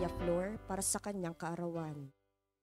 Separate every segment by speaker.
Speaker 1: Maria Flor para sa kanyang kaarawan.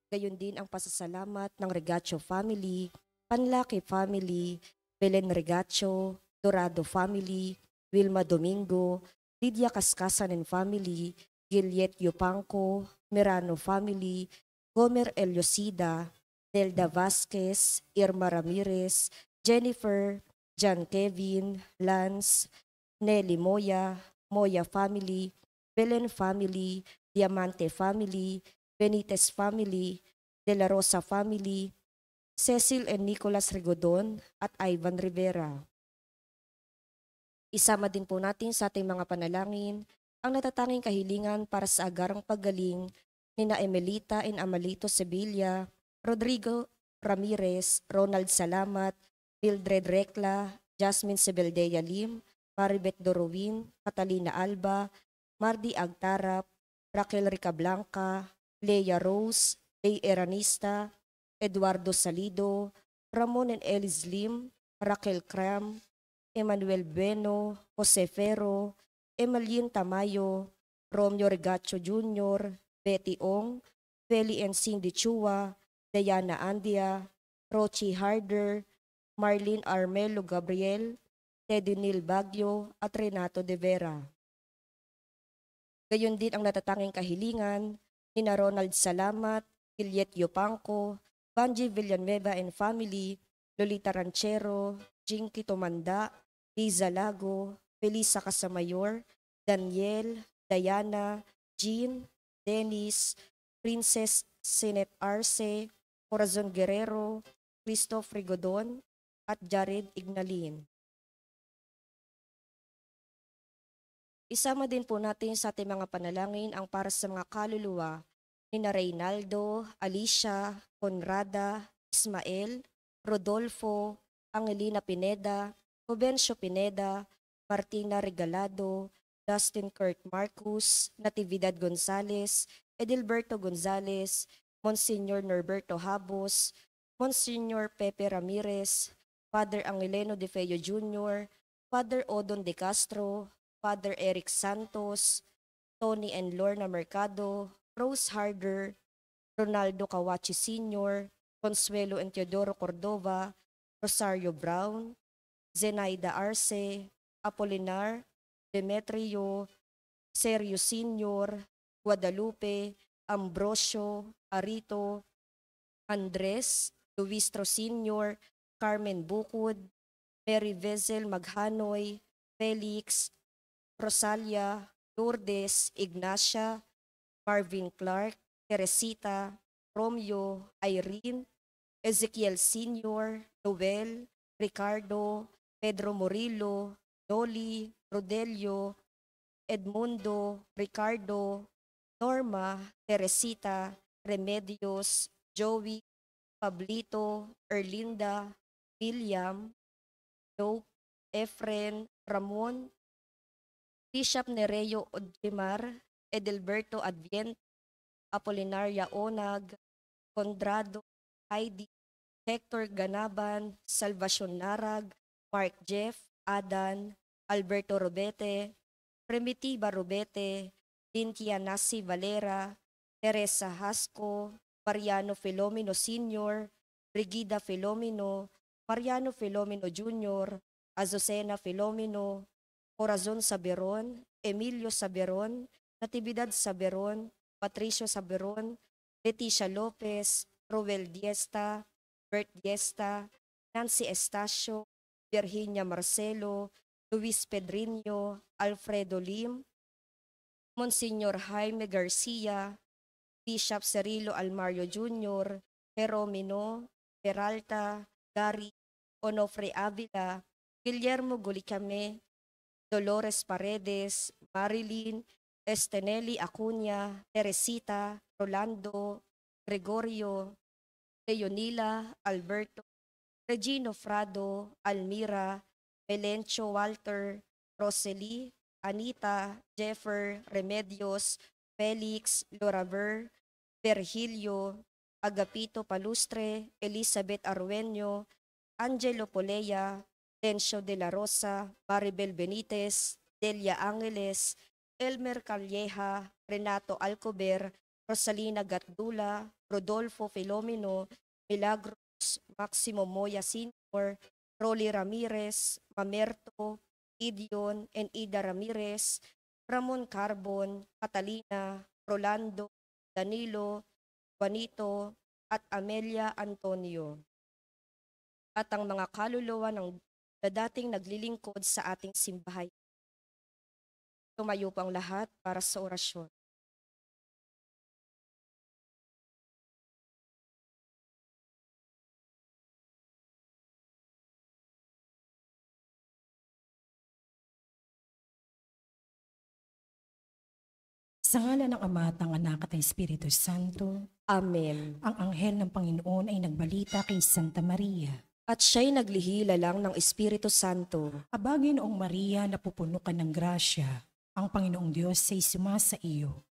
Speaker 1: Gayon din ang pasasalamat ng Regacho family, Panlaki family, Belen Regacho, Dorado family, Wilma Domingo, Lydia Cascasan and family, Giliet Yupanco, Merano family, Gomer Eliosida, Nelda Vasquez, Irma Ramirez, Jennifer, John Kevin, Lance, Nelly Moya, Moya family, Belen family, Diamante family, Benitez family, De La Rosa family, Cecil and Nicholas Rigodon at Ivan Rivera. Isama din po natin sa ating mga panalangin ang natatanging kahilingan para sa agarang paggaling ni na Emelita and Amalito Sevilla, Rodrigo Ramirez, Ronald Salamat, Mildred Recla, Jasmine Sebeldea Lim, Maribeth Dorowin, Catalina Alba, Mardi Agtarap, Raquel Ricablanca, Leia Rose, Lay Eranista, Eduardo Salido, Ramon and Elis Lim, Raquel Cram, Emmanuel Bueno, Jose Ferro, Emalien Tamayo, Romeo Regacho Jr., Betty Ong, Feli and Cindy Chua, Diana Andia, Rochi Harder, Marlene Armelo Gabriel, Teddy Neil Baguio at Renato De Vera. Gayon din ang natatanging kahilingan ni na Ronald Salamat, Juliet Yupanco, Banji Villanueva and family, Lolita Ranchero, Jinky Tomanda, Liza Lago, Felisa Casamayor, Daniel, Diana, Jean, Dennis, Princess Sinet Arce, Corazon Guerrero, Christoph Rigodon, at Jared Ignalin. Isama din po natin sa ating mga panalangin ang para sa mga kaluluwa ni na Reynaldo, Alicia, Conrada, Ismael, Rodolfo, Angelina Pineda, Jovencio Pineda, Martina Regalado, Dustin Kurt Marcus, Natividad Gonzales, Edilberto Gonzales, Monsignor Norberto Habos, Monsignor Pepe Ramirez, Father Angeleno De Feo Jr., Father Odon De Castro, Father Eric Santos, Tony and Lorna Mercado, Rose Harder, Ronaldo Kawachi Sr., Consuelo and Teodoro Cordova, Rosario Brown, Zenaida Arce, Apolinar, Demetrio, Sergio Sr., Guadalupe, Ambrosio, Arito, Andres, Luistro Sr., Carmen Bukod, Mary Vezel Maghanoy, Felix, Rosalia, Lourdes, Ignacia, Marvin Clark, Teresita, Romeo, Irene, Ezekiel Sr., Noel, Ricardo, Pedro Murillo, Dolly, Rodelio, Edmundo, Ricardo, Norma, Teresita, Remedios, Joey, Pablito, Erlinda, William, Dope, Efren, Ramon, Bishop Nereo Odimar, Edelberto Advient, Apolinaria Onag, Condrado, Heidi, Hector Ganaban, Salvacion Narag, Mark Jeff, Adan, Alberto Robete, Primitiva Robete, Dintia Nasi Valera, Teresa Hasco, Mariano Filomeno Sr., Brigida Filomeno, Mariano Filomeno Jr., Azucena Filomeno, Corazon Saberon, Emilio Saberon, Natividad Saberon, Patricio Saberon, Leticia Lopez, Roel Diesta, Bert Diesta, Nancy Estacio, Virginia Marcelo, Luis Pedriño, Alfredo Lim, Monsignor Jaime Garcia, Bishop Cirilo Almario Jr., Jeromino, Peralta, Gary, Onofre Avila, Guillermo Gulicame, Dolores Paredes, Marilyn, Estenelli Acuña, Teresita, Rolando, Gregorio, Leonila, Alberto, Regino Frado, Almira, Melencio Walter, Rosely, Anita, Jeffer, Remedios, Felix, Loraver, Virgilio, Agapito Palustre, Elizabeth Arrueño, Angelo Polea, Tencio de la Rosa, Maribel Benitez, Delia Angeles, Elmer Calleja, Renato Alcober, Rosalina Gatdula, Rodolfo Filomeno, Milagros Maximo Moya Sr., Rolly Ramirez, Mamerto, Gideon and Ida Ramirez, Ramon Carbon, Catalina, Rolando, Danilo, Juanito, at Amelia Antonio. At ang mga kaluluwa ng dating naglilingkod sa ating simbahay. Tumayo po ang lahat para sa orasyon.
Speaker 2: Sa ngalan ng Ama at ng Anak at ng Espiritu Santo,
Speaker 1: Amen.
Speaker 2: ang anghel ng Panginoon ay nagbalita kay Santa Maria.
Speaker 1: At siya'y naglihila lang ng Espiritu Santo.
Speaker 2: Abagi noong Maria, napupuno ka ng grasya, ang Panginoong Diyos ay sumasa iyo.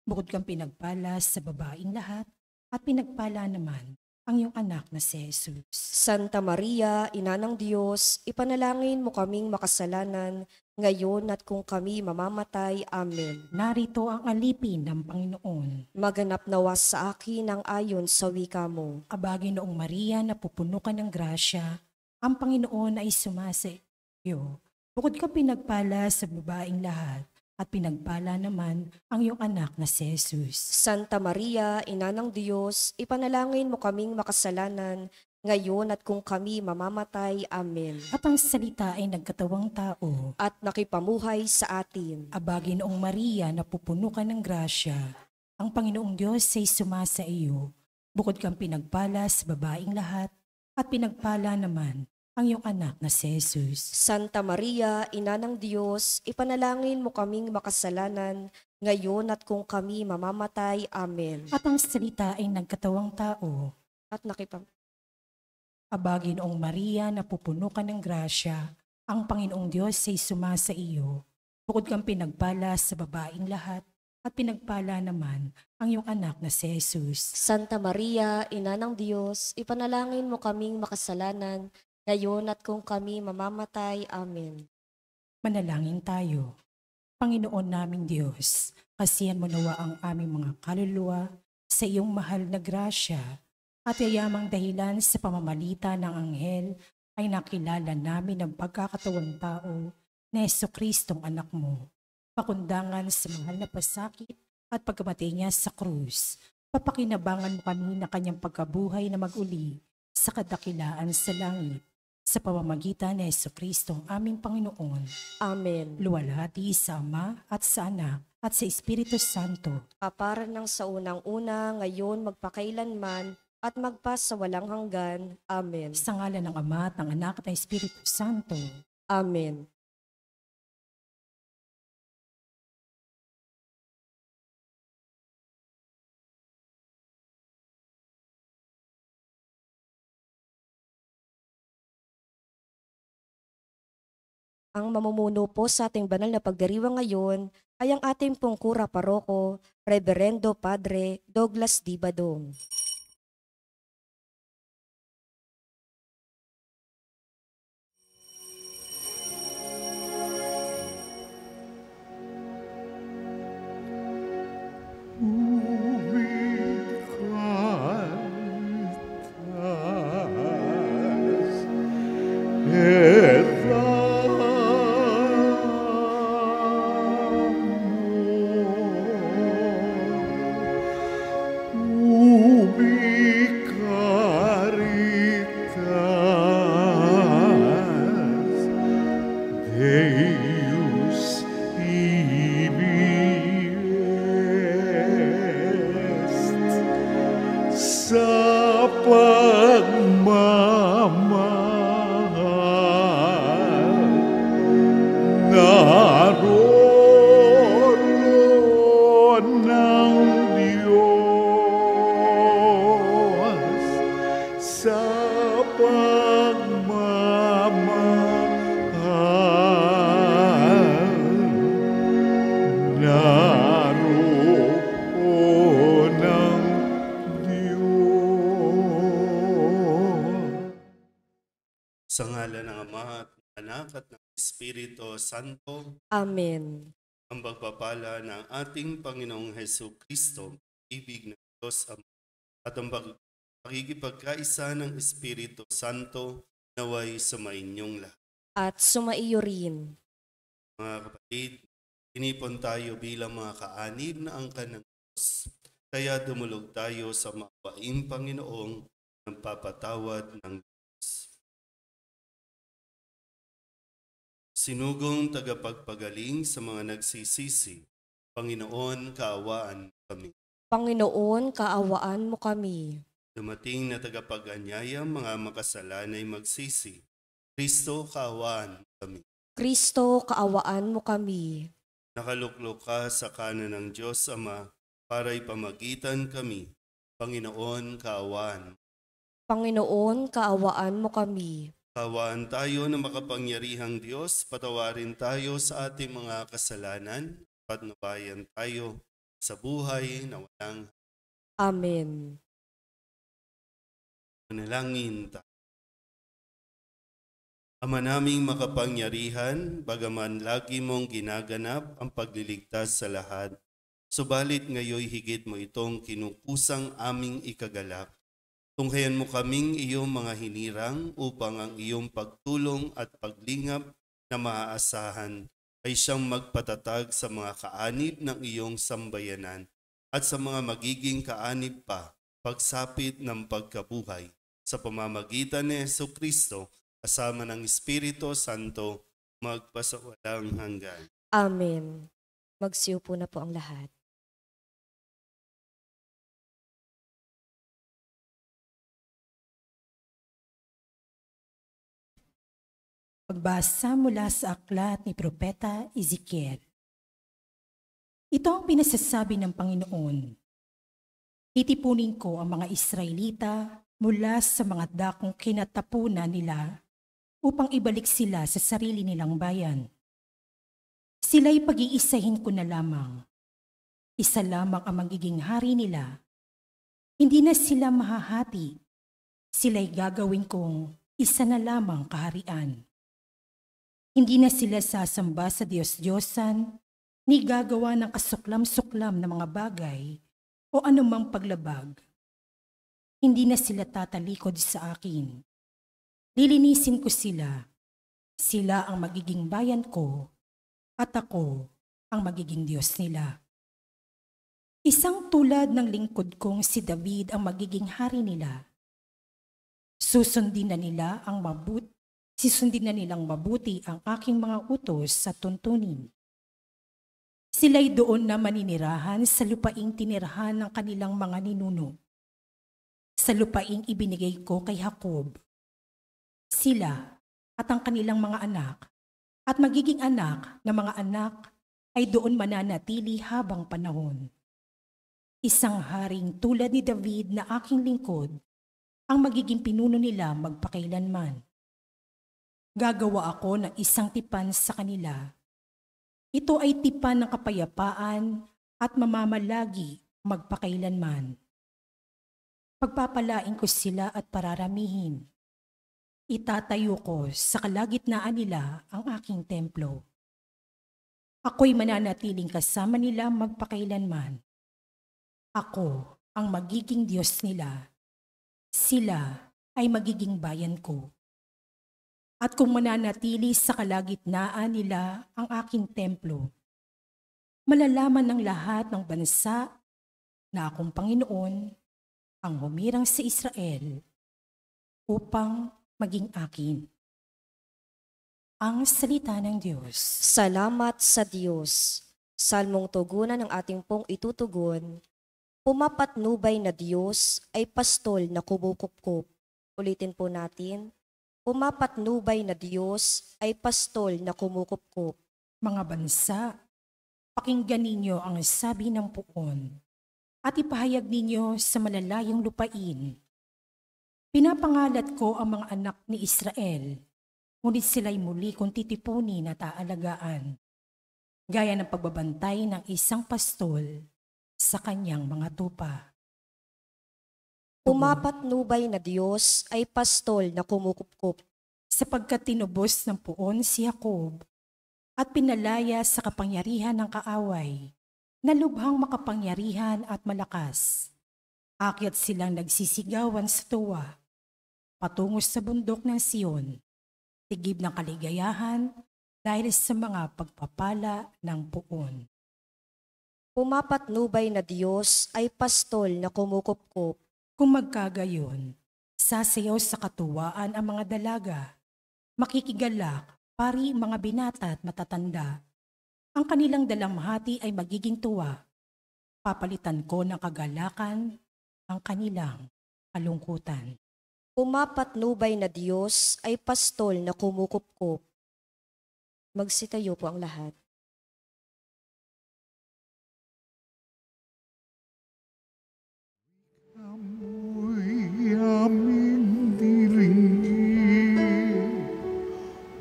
Speaker 2: Bukod kang pinagpala sa babaing lahat, at pinagpala naman ang iyong anak na si Jesus.
Speaker 1: Santa Maria, Ina ng Diyos, ipanalangin mo kaming makasalanan, ngayon at kung kami mamamatay. Amen.
Speaker 2: Narito ang alipin ng Panginoon.
Speaker 1: Maganap nawa sa akin ang ayon sa wika mo.
Speaker 2: Abagi noong Maria, napupuno ka ng grasya, ang Panginoon ay sumasa iyo. Bukod ka pinagpala sa babaing lahat, at pinagpala naman ang iyong anak na si Jesus.
Speaker 1: Santa Maria, Ina ng Diyos, ipanalangin mo kaming makasalanan, ngayon at kung kami mamamatay. Amen.
Speaker 2: At ang salita ay nagkatawang tao.
Speaker 1: At nakipamuhay sa atin.
Speaker 2: Abagi noong Maria, napupuno ka ng grasya, ang Panginoong Diyos ay sumasa iyo. Bukod kang pinagpala sa babaing lahat, at pinagpala naman ang iyong anak na si Jesus.
Speaker 1: Santa Maria, Ina ng Diyos, ipanalangin mo kaming makasalanan, ngayon at kung kami mamamatay. Amen.
Speaker 2: At ang salita ay nagkatawang tao.
Speaker 1: At
Speaker 2: Abagi noong Maria, napupuno ka ng grasya, ang Panginoong Diyos ay sumasa iyo. Bukod kang pinagpala sa babaing lahat, at pinagpala naman ang iyong anak na si Jesus.
Speaker 1: Santa Maria, Ina ng Diyos, ipanalangin mo kaming makasalanan, ngayon at kung kami mamamatay. Amen.
Speaker 2: Manalangin tayo. Panginoon naming Diyos, kasihan mo nawa ang aming mga kaluluwa sa iyong mahal na grasya, at yayamang dahilan sa pamamalita ng anghel ay nakilala namin ang pagkakatawang tao na Jesucristong anak mo. Pakundangan sa mahal na pasakit at pagkamatay niya sa krus, papakinabangan mo kami na kanyang pagkabuhay na mag-uli sa kadakilaan sa langit, sa pamamagitan ni Jesucristong aming Panginoon.
Speaker 1: Amen.
Speaker 2: Luwalhati sa Ama at sa Anak at sa Espiritu Santo.
Speaker 1: Kapara ng sa unang-una, ngayon magpakailanman, at magpa sa walang hanggan. Amen.
Speaker 2: Sa ngalan ng Ama at ng Anak at ng Espiritu Santo.
Speaker 1: Amen. Ang mamumuno po sa ating banal na pagdiriwang ngayon ay ang ating pong kura paroko, Reverendo Padre Douglas D. Badong.
Speaker 3: Deus ibi est sa pagmamahal naroon ng Diyos sa
Speaker 4: Sa ngalan ng Ama at ng Anak at ng Espiritu Santo.
Speaker 1: Amen.
Speaker 4: ang pagpapala ng ating Panginoong Hesus Kristo, ibig ng Diyos Ama, at ang pakikipagkaisa ng Espiritu Santo naway sumainyong lahat.
Speaker 1: At sumaiyo rin.
Speaker 4: Mga kapatid, inipon tayo bilang mga kaanib na angkan ng Diyos, kaya dumulog tayo sa maawaing Panginoong ng papatawad ng Diyos. Sinugong tagapagpagaling sa mga nagsisisi, Panginoon, kaawaan kami.
Speaker 1: Panginoon, kaawaan mo kami.
Speaker 4: Dumating na tagapag-anyaya, mga makasalanay magsisi, Kristo, kaawaan kami.
Speaker 1: Kristo, kaawaan mo kami.
Speaker 4: Nakaluklok ka sa kanan ng Diyos Ama para ipamagitan kami. Panginoon, kaawaan.
Speaker 1: Panginoon, kaawaan mo kami.
Speaker 4: Kaawaan tayo na makapangyarihang Diyos, patawarin tayo sa ating mga kasalanan, patnubayan tayo sa buhay na walang
Speaker 1: Amen.
Speaker 4: manalangin tayo. Ama naming makapangyarihan, bagaman lagi mong ginaganap ang pagliligtas sa lahat, subalit ngayoy higit mo itong kinukusang aming ikagalak. Tunghayan mo kaming iyong mga hinirang upang ang iyong pagtulong at paglingap na maaasahan ay siyang magpatatag sa mga kaanib ng iyong sambayanan at sa mga magiging kaanib pa pagsapit ng pagkabuhay sa pamamagitan ni Jesucristo kasama ng Espiritu Santo magpasawalang hanggan.
Speaker 1: Amen. Magsiupo na po ang lahat.
Speaker 2: Pagbasa mula sa aklat ni Propeta Ezekiel. Ito ang pinasasabi ng Panginoon. Titipunin ko ang mga Israelita mula sa mga dakong kinatapunan nila upang ibalik sila sa sarili nilang bayan. Sila'y pag-iisahin ko na lamang. Isa lamang ang magiging hari nila. Hindi na sila mahahati. Sila'y gagawin kong isa na lamang kaharian. Hindi na sila sasamba sa Diyos-Diyosan, ni gagawa ng kasuklam-suklam na mga bagay o anumang paglabag. Hindi na sila tatalikod sa akin. Lilinisin ko sila. Sila ang magiging bayan ko at ako ang magiging Diyos nila. Isang tulad ng lingkod kong si David ang magiging hari nila. Susundin na nilang mabuti ang aking mga utos sa tuntunin. Sila'y doon na maninirahan sa lupaing tinirahan ng kanilang mga ninuno. Sa lupaing ibinigay ko kay Jacob. Sila at ang kanilang mga anak at magiging anak na mga anak ay doon mananatili habang panahon. Isang haring tulad ni David na aking lingkod ang magiging pinuno nila magpakailanman. Gagawa ako ng isang tipan sa kanila. Ito ay tipan ng kapayapaan at mamamalagi magpakailanman. Pagpapalain ko sila at pararamihin. Itatayo ko sa kalagitnaan nila ang aking templo. Ako'y mananatiling kasama nila magpakailanman. Ako ang magiging Diyos nila. Sila ay magiging bayan ko. At kung mananatili sa kalagitnaan nila ang aking templo, malalaman ng lahat ng bansa na akong Panginoon ang humirang sa Israel upang maging akin. Ang salita ng Diyos.
Speaker 1: Salamat sa Diyos. Salmong tugunan ng ating pong itutugon. Pumapatnubay na Diyos ay pastol na kumukupkup. Ulitin po natin. Pumapatnubay na Diyos ay pastol na kumukupkup.
Speaker 2: Mga bansa, pakinggan ninyo ang sabi ng puon at ipahayag ninyo sa malalayong lupain. Pinapangalat ko ang mga anak ni Israel, ngunit sila'y muli kong titipunin at aalagaan, gaya ng pagbabantay ng isang pastol sa kanyang mga tupa.
Speaker 1: Pumapatnubay na Diyos ay pastol na kumukupkup.
Speaker 2: Sapagkat tinubos ng puon si Jacob at pinalaya sa kapangyarihan ng kaaway, na lubhang makapangyarihan at malakas. Akyat silang nagsisigawan sa tuwa, patungo sa bundok ng Siyon, tigib ng kaligayahan dahil sa mga pagpapala ng puon.
Speaker 1: Pumapatnubay na Diyos ay pastol na kumukupkup.
Speaker 2: Kung magkagayon, sasayaw sa katuwaan ang mga dalaga, makikigalak, pari mga binata at matatanda. Ang kanilang dalamhati ay magiging tuwa. Papalitan ko ng kagalakan ang kanilang kalungkutan.
Speaker 1: Pumapatnubay na Diyos ay pastol na kumukupkup. Magsitayo po ang lahat.
Speaker 3: Amoy aming diringgin,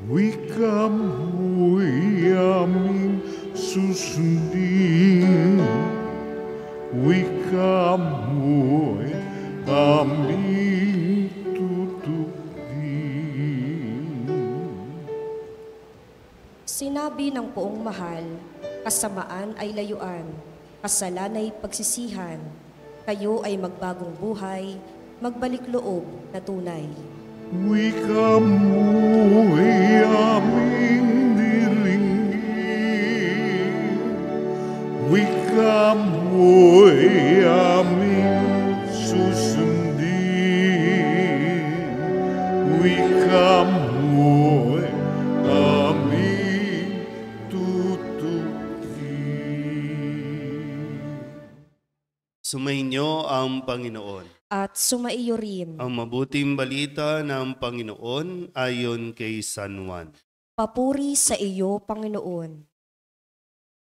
Speaker 3: wika mo'y aming susundin, wika mo'y aming tutupin.
Speaker 1: Sinabi ng poong mahal, kasamaan ay layuan, kasalan ay pagsisihan. Kayo ay magbagong buhay, magbalik loob na tunay.
Speaker 3: Wika mo'y aming diringgin, wika mo'y aming susundin, wika mo'y aming tutupin.
Speaker 4: Sumainyo ang Panginoon.
Speaker 1: At sumaiyo rin,
Speaker 4: Ang mabuting balita ng Panginoon ayon kay San Juan.
Speaker 1: papuri sa iyo, Panginoon.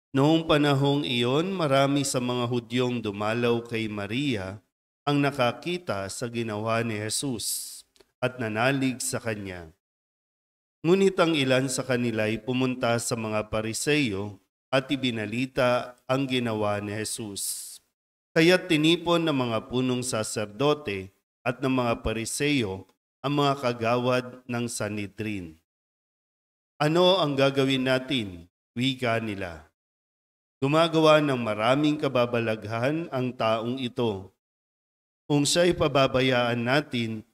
Speaker 4: Noong panahong iyon, marami sa mga Hudyong dumalaw kay Maria ang nakakita sa ginawa ni Jesus at nanalig sa kanya. Ngunit ang ilan sa kanila ay pumunta sa mga Pariseyo at ibinalita ang ginawa ni Jesus. Kaya tinipon ng mga punong saserdote at ng mga Pariseyo ang mga kagawad ng Sanhedrin. Ano ang gagawin natin? Wika nila. Gumagawa ng maraming kababalaghan ang taong ito. Kung siya'y pababayaan natin,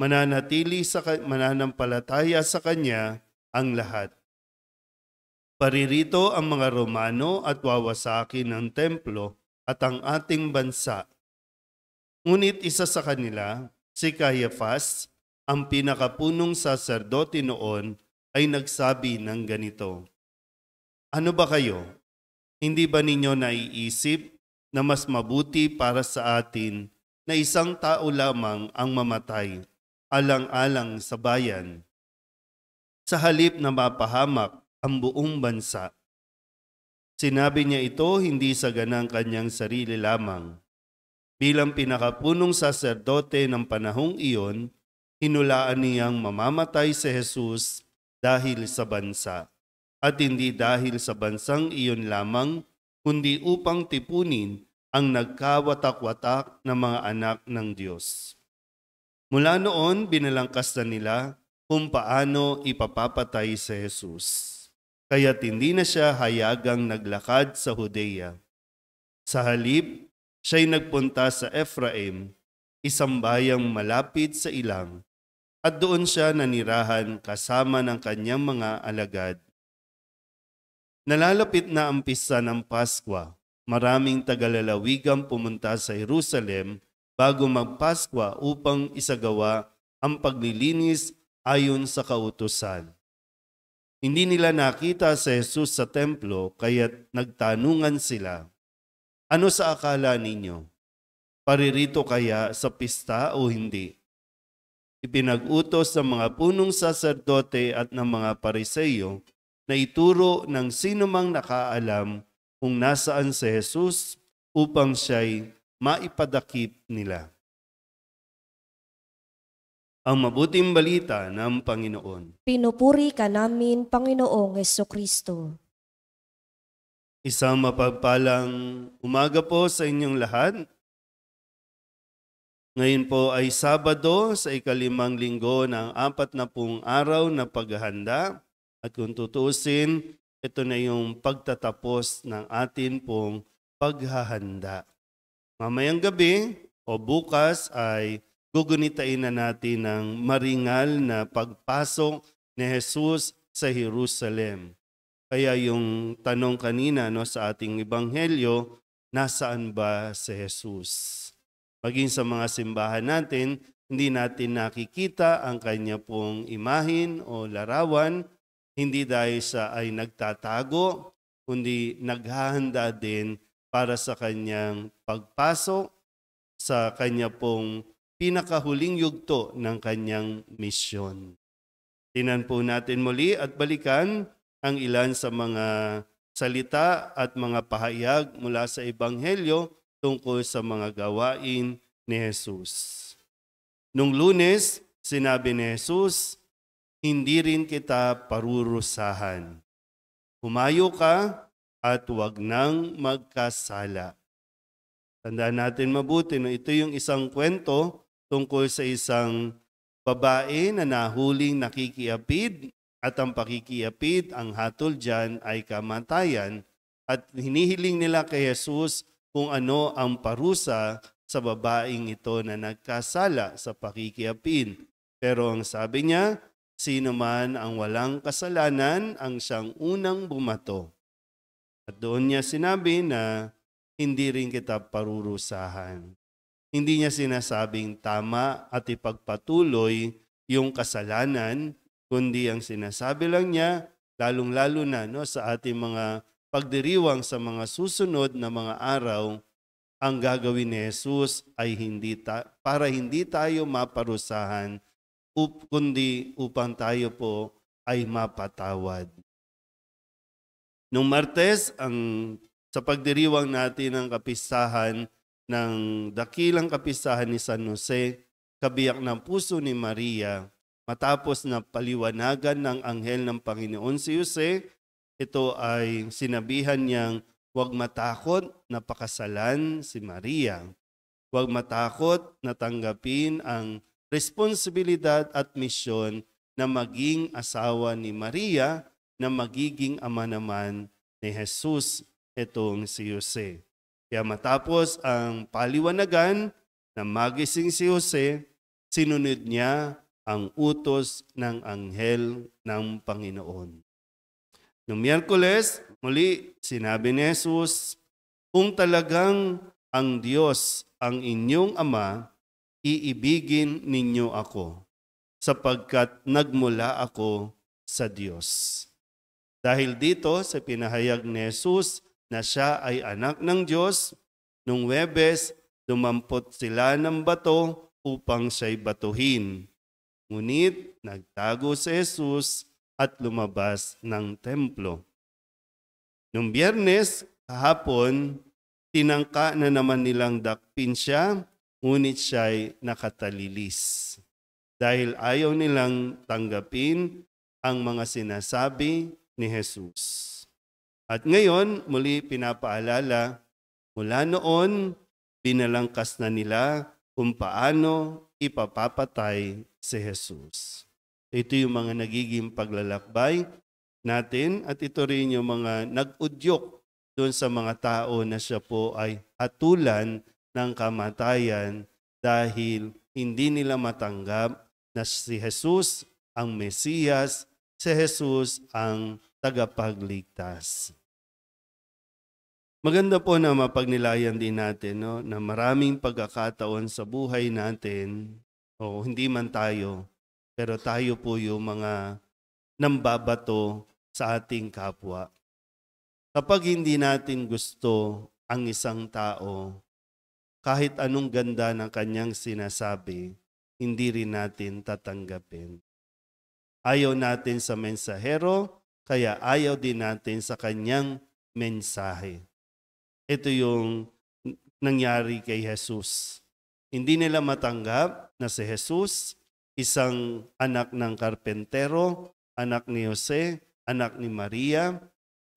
Speaker 4: mananampalataya sa kanya ang lahat. Paririto ang mga Romano at wawasakin ng templo at ang ating bansa. Ngunit isa sa kanila, si Caiaphas, ang pinakapunong saserdote noon, ay nagsabi ng ganito, "Ano ba kayo? Hindi ba ninyo naiisip na mas mabuti para sa atin na isang tao lamang ang mamatay, alang-alang sa bayan, sa halip na mapahamak ang buong bansa?" Sinabi niya ito hindi sa ganang kanyang sarili lamang. Bilang pinakapunong saserdote ng panahong iyon, hinulaan niyang mamamatay si Jesus dahil sa bansa, at hindi dahil sa bansang iyon lamang, kundi upang tipunin ang nagkawatak-watak na mga anak ng Diyos. Mula noon, binalangkas na nila kung paano ipapapatay si Jesus. Kaya't hindi na siya hayagang naglakad sa Judea. Sa halip, siya'y nagpunta sa Ephraim, isang bayang malapit sa ilang, at doon siya nanirahan kasama ng kanyang mga alagad. Nalalapit na ang pista ng Paskwa. Maraming tagalalawigang pumunta sa Jerusalem bago magpaskwa upang isagawa ang paglilinis ayon sa kautusan. Hindi nila nakita si Jesus sa templo, kaya't nagtanungan sila, "Ano sa akala ninyo? Paririto kaya sa pista o hindi?" Ipinag-utos ng mga punong saserdote at ng mga Pariseyo na ituro ng sinumang nakaalam kung nasaan si Jesus upang siya'y maipadakip nila. Ang mabuting balita ng Panginoon.
Speaker 1: Pinupuri ka namin, Panginoong Hesukristo.
Speaker 4: Isang mapagpalang umaga po sa inyong lahat. Ngayon po ay Sabado sa ika-5 linggo ng 40 araw na paghahanda. At kung tutuusin, ito na yung pagtatapos ng atin pong paghahanda. Mamayang gabi o bukas ay gugunitain na natin ng maringal na pagpasok ni Jesus sa Jerusalem. Kaya yung tanong kanina sa ating ebanghelyo, nasaan ba si Jesus? Maging sa mga simbahan natin, hindi natin nakikita ang kanya pong imahin o larawan, hindi dahil sa ay nagtatago, kundi naghahanda din para sa kanyang pagpasok sa kanya pong pinakahuling yugto ng kanyang misyon. Tingnan po natin muli at balikan ang ilan sa mga salita at mga pahayag mula sa Ebanghelyo tungkol sa mga gawain ni Jesus. Nung Lunes, sinabi ni Jesus, hindi rin kita parurusahan. Humayo ka at huwag nang magkasala. Tandaan natin mabuti, ito yung isang kwento tungkol sa isang babae na nahuling nakikiapid at ang pakikiapid, ang hatol dyan ay kamatayan at hinihiling nila kay Jesus kung ano ang parusa sa babaeng ito na nagkasala sa pakikiapid. Pero ang sabi niya, sino man ang walang kasalanan ang siyang unang bumato. At doon niya sinabi na hindi rin kita parurusahan. Hindi niya sinasabing tama at ipagpatuloy yung kasalanan, kundi ang sinasabi lang niya, lalong-lalo na sa ating mga pagdiriwang sa mga susunod na mga araw, ang gagawin ni Jesus ay para hindi tayo maparusahan, kundi upang tayo po ay mapatawad. Nung Martes, sa pagdiriwang natin ng kapistahan ng dakilang kapistahan ni San Jose, kabiyak ng puso ni Maria, matapos na paliwanagan ng anghel ng Panginoon si Jose, ito ay sinabihan niyang huwag matakot na pakasalan si Maria. Huwag matakot na tanggapin ang responsibilidad at misyon na maging asawa ni Maria na magiging ama naman ni Jesus, itong si Jose. Kaya matapos ang paliwanagan na magising si Jose, sinunod niya ang utos ng anghel ng Panginoon. Noong Miyerkules, muli sinabi ni Jesus, kung talagang ang Diyos ang inyong Ama, iibigin ninyo ako, sapagkat nagmula ako sa Diyos. Dahil dito sa pinahayag ni Jesus na siya ay anak ng Diyos, nung Huwebes, dumampot sila ng bato upang siya'y batuhin. Ngunit nagtago si Jesus at lumabas ng templo. Nung Biyernes, kahapon, tinangka na naman nilang dakpin siya, ngunit siya'y nakatalilis. Dahil ayaw nilang tanggapin ang mga sinasabi ni Jesus. At ngayon, muli pinapaalala, mula noon, binalangkas na nila kung paano ipapapatay si Jesus. Ito yung mga nagiging paglalakbay natin at ito rin yung mga nag-udyok doon sa mga tao na siya po ay hatulan ng kamatayan dahil hindi nila matanggap na si Jesus ang Mesiyas, si Jesus ang tagapagligtas. Maganda po na mapagnilayan din natin na maraming pagkakataon sa buhay natin, o hindi man tayo, pero tayo po yung mga nambabato sa ating kapwa. Kapag hindi natin gusto ang isang tao, kahit anong ganda ng kanyang sinasabi, hindi rin natin tatanggapin. Ayaw natin sa mensahero, kaya ayaw din natin sa kanyang mensahe. Ito yung nangyari kay Jesus. Hindi nila matanggap na si Jesus, isang anak ng karpentero, anak ni Jose, anak ni Maria,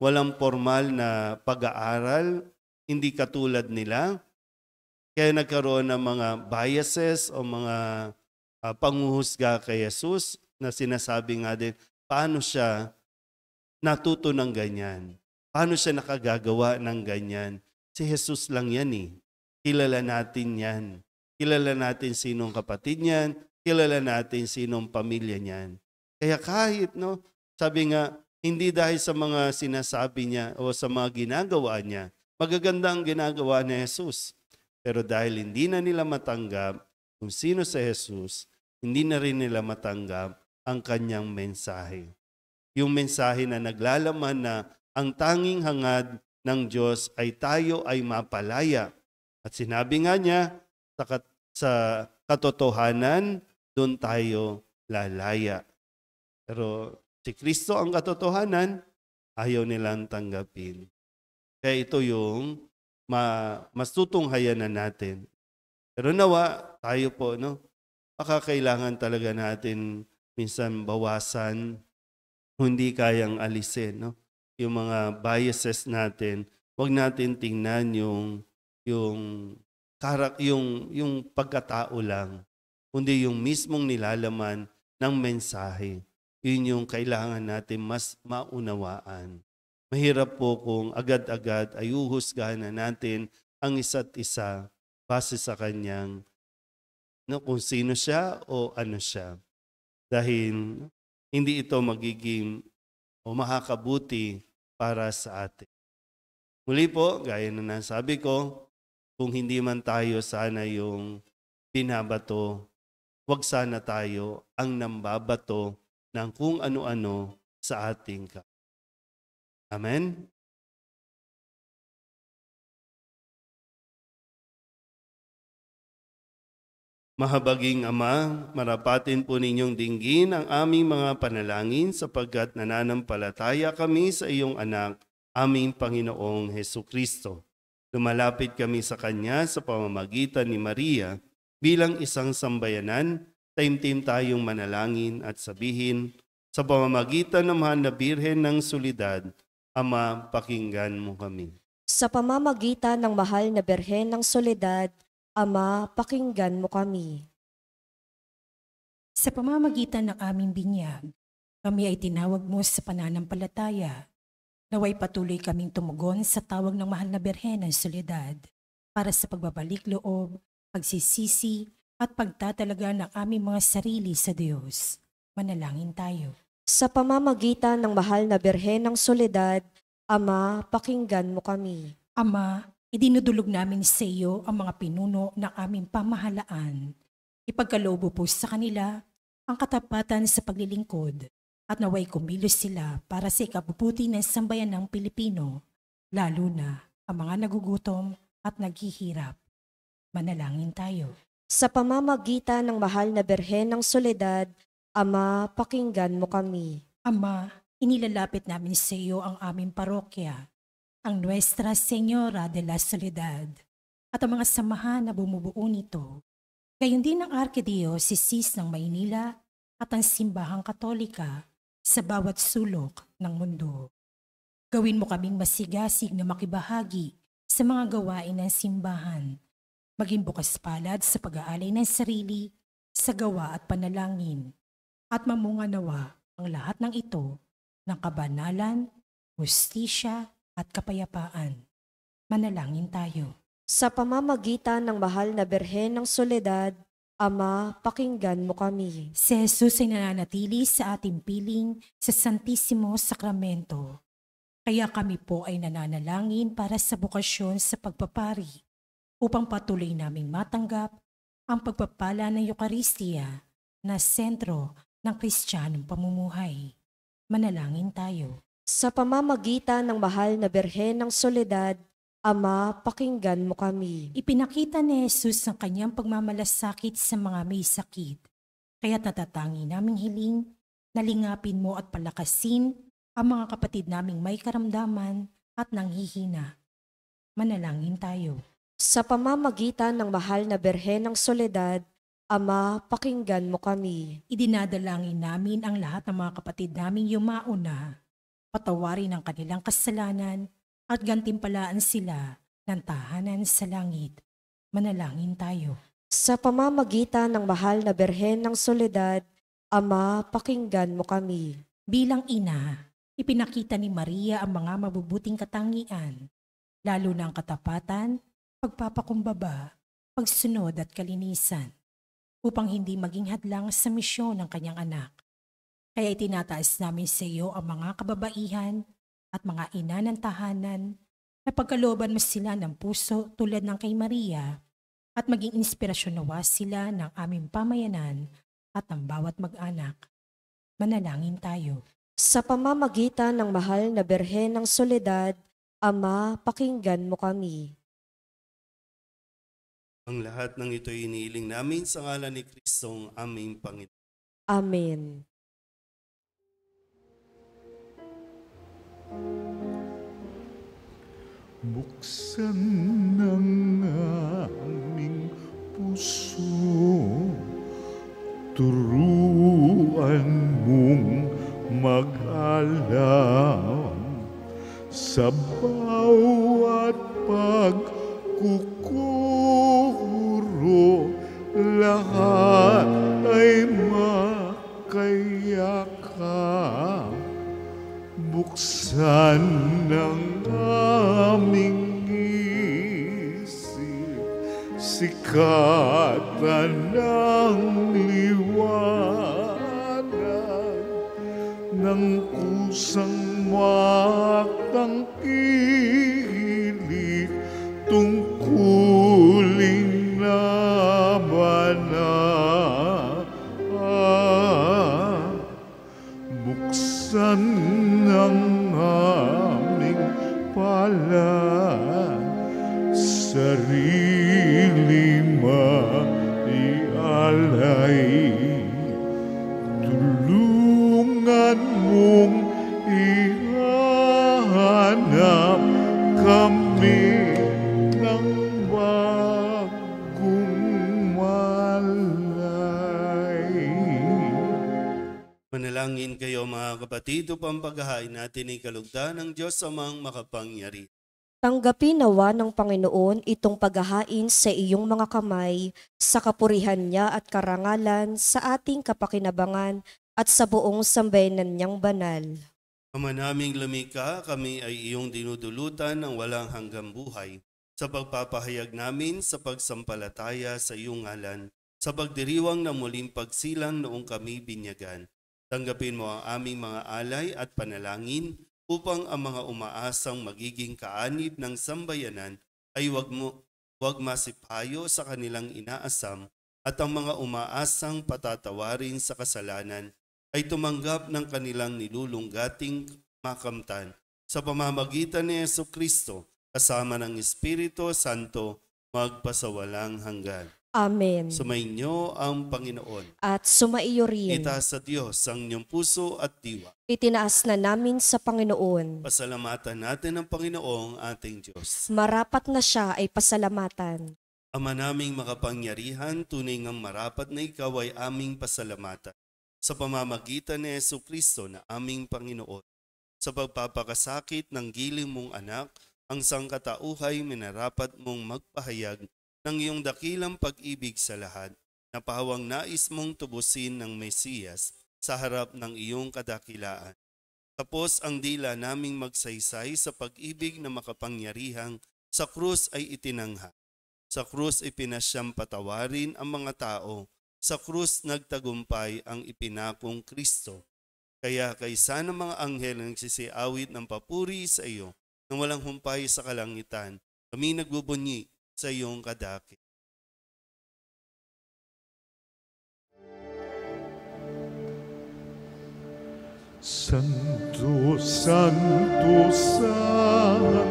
Speaker 4: walang formal na pag-aaral, hindi katulad nila. Kaya nagkaroon ng mga biases o mga panghuhusga kay Jesus na sinasabi nga din, paano siya natuto ng ganyan? Paano siya nakagagawa ng ganyan? Si Jesus lang yan eh. Kilala natin yan. Kilala natin sinong kapatid niyan. Kilala natin sinong pamilya niyan. Kaya kahit, no, sabi nga, hindi dahil sa mga sinasabi niya o sa mga ginagawa niya, magaganda ang ginagawa ni Jesus. Pero dahil hindi na nila matanggap kung sino si Jesus, hindi na rin nila matanggap ang kanyang mensahe. Yung mensahe na naglalaman na ang tanging hangad ng Diyos ay tayo ay mapalaya. At sinabi nga niya, sa katotohanan, doon tayo lalaya. Pero si Kristo ang katotohanan, ayaw nilang tanggapin. Kaya ito yung mas tutunghayan na natin. Pero nawa, tayo po, no? Baka kailangan talaga natin minsan bawasan, hindi kayang alisin, no? Yung mga biases natin, wag natin tingnan yung pagkatao lang, kundi yung mismong nilalaman ng mensahe. Yun yung kailangan natin mas maunawaan. Mahirap po kung agad-agad ay uhusgahan na natin ang isa't isa base sa kanyang kung sino siya o ano siya. Dahil hindi ito magiging o makakabuti para sa atin. Muli po, gaya na nasabi ko, kung hindi man tayo sana yung binabato, wag sana tayo ang nambabato ng kung ano-ano sa ating kapwa. Amen? Mahabaging Ama, marapatin po ninyong dinggin ang aming mga panalangin sapagkat nananampalataya kami sa iyong anak, aming Panginoong Hesukristo. Lumalapit kami sa Kanya sa pamamagitan ni Maria bilang isang sambayanan, taimtim tayong manalangin at sabihin, sa pamamagitan ng mahal na Birhen ng Solidad, Ama, pakinggan mo kami.
Speaker 1: Sa pamamagitan ng mahal na Birhen ng Soledad, Ama, pakinggan mo kami.
Speaker 2: Sa pamamagitan ng aming binyag, kami ay tinawag mo sa pananampalataya. Naway patuloy kaming tumugon sa tawag ng mahal na Birhen ng Soledad para sa pagbabalik loob, pagsisisi at pagtatalaga ng aming mga sarili sa Diyos. Manalangin tayo.
Speaker 1: Sa pamamagitan ng mahal na Birhen ng Soledad, Ama, pakinggan mo kami.
Speaker 2: Ama, idinudulog namin sa iyo ang mga pinuno ng aming pamahalaan. Ipagkaloob po sa kanila ang katapatan sa paglilingkod at naway kumilos sila para sa ikabubuti ng sambayan ng Pilipino, lalo na ang mga nagugutom at naghihirap. Manalangin tayo.
Speaker 1: Sa pamamagitan ng mahal na Birhen ng Soledad, Ama, pakinggan mo kami.
Speaker 2: Ama, inilalapit namin sa iyo ang aming parokya, ang Nuestra Señora de la Soledad, at ang mga samahan na bumubuo nito. Gayon din ang Arkidiocese ng Maynila at ang Simbahang Katolika sa bawat sulok ng mundo. Gawin mo kaming masigasig na makibahagi sa mga gawain ng simbahan, maging bukas palad sa pag-aalay ng sarili, sa gawa at panalangin, at mamunga nawa ang lahat ng ito ng kabanalan, hustisya at kapayapaan. Manalangin tayo.
Speaker 1: Sa pamamagitan ng mahal na Birhen ng Soledad, Ama, pakinggan mo kami.
Speaker 2: Si Jesus ay nananatili sa ating piling sa Santisimo Sakramento. Kaya kami po ay nananalangin para sa bukasyon sa pagpapari upang patuloy naming matanggap ang pagpapala ng Eucharistia na sentro ng Kristiyanong pamumuhay. Manalangin tayo.
Speaker 1: Sa pamamagitan ng mahal na Birhen ng Soledad, Ama, pakinggan mo kami.
Speaker 2: Ipinakita ni Jesus ang kanyang pagmamalasakit sa mga may sakit. Kaya't natatangi naming hiling, nalingapin mo at palakasin ang mga kapatid naming may karamdaman at nanghihina. Manalangin tayo.
Speaker 1: Sa pamamagitan ng mahal na Birhen ng Soledad, Ama, pakinggan mo kami.
Speaker 2: Idinadalangin namin ang lahat ng mga kapatid naming yumauna. Patawarin ang kanilang kasalanan at gantimpalaan sila ng tahanan sa langit. Manalangin tayo.
Speaker 1: Sa pamamagitan ng mahal na Birhen ng Soledad, Ama, pakinggan mo kami.
Speaker 2: Bilang ina, Ipinakita ni Maria ang mga mabubuting katangian, lalo na ang katapatan, pagpapakumbaba, pagsunod at kalinisan, upang hindi maging hadlang sa misyon ng kanyang anak. Kaya itinataas namin sa iyo ang mga kababaihan at mga ina ng tahanan na pagkalooban mo sila ng puso tulad ng kay Maria at maging inspirasyon nawa sila ng aming pamayanan at ng bawat mag-anak. Manalangin tayo.
Speaker 1: Sa pamamagitan ng mahal na Birhen ng Soledad, Ama, pakinggan mo kami.
Speaker 4: Ang lahat ng ito iniiling namin sa ngalan ni Kristong aming Panginoon.
Speaker 1: Amen.
Speaker 3: Buksan ng aming puso, turuan mong mag-alam sa bawat pagkukuro, lahat ay makayakap. Buksan ng aming isip, sikatan ng liwanag ng kusang makangkilig tungkulin na banal. Buksan ng aming pala, sarili maialay. Tulungan mong ihanap kami ng bagong malay.
Speaker 4: Manalangin kayo mga kapatid upang paghahain natin ay kalugdan ng Diyos amang makapangyari.
Speaker 1: Tanggapin nawa ng Panginoon itong paghahain sa iyong mga kamay sa kapurihan niya at karangalan sa ating kapakinabangan at sa buong sambayanan niyang banal.
Speaker 4: Ama naming lumikha, kami ay iyong dinudulutan ng walang hanggang buhay sa pagpapahayag namin sa pagsampalataya sa iyong ngalan, sa pagdiriwang ng muling pagsilang noong kami binyagan. Tanggapin mo ang aming mga alay at panalangin upang ang mga umaasang magiging kaanib ng sambayanan ay wag masipayo sa kanilang inaasam at ang mga umaasang patatawarin sa kasalanan ay tumanggap ng kanilang nilulunggating makamtan sa pamamagitan ni Jesucristo kasama ng Espiritu Santo magpasawalang hanggan.
Speaker 1: Amen.
Speaker 4: Sumainyo ang Panginoon.
Speaker 1: At sumaiyo rin.
Speaker 4: Itaas sa Diyos ang inyong puso at diwa.
Speaker 1: Itinaas na namin sa Panginoon.
Speaker 4: Pasalamatan natin ang Panginoong ating Diyos.
Speaker 1: Marapat na siya ay pasalamatan.
Speaker 4: Ama naming makapangyarihan, tunay ngang marapat na ikaw ay aming pasalamatan sa pamamagitan ni Jesucristo na aming Panginoon. Sa pagpapakasakit ng giling mong anak, ang sangkatauhay minarapat mong magpahayag ng iyong dakilang pag-ibig sa lahat, na pawang nais mong tubusin ng Mesiyas sa harap ng iyong kadakilaan. Tapos ang dila naming magsaysay sa pag-ibig na makapangyarihang sa krus ay itinangha. Sa krus ipinasyang patawarin ang mga tao. Sa krus nagtagumpay ang ipinakong Kristo. Kaya kaysa ng mga anghel na nagsisiawit ng papuri sa iyo nang walang humpay sa kalangitan, kami nagbubunyi sa iyong kadakil.
Speaker 3: Santo, Santo, Santo,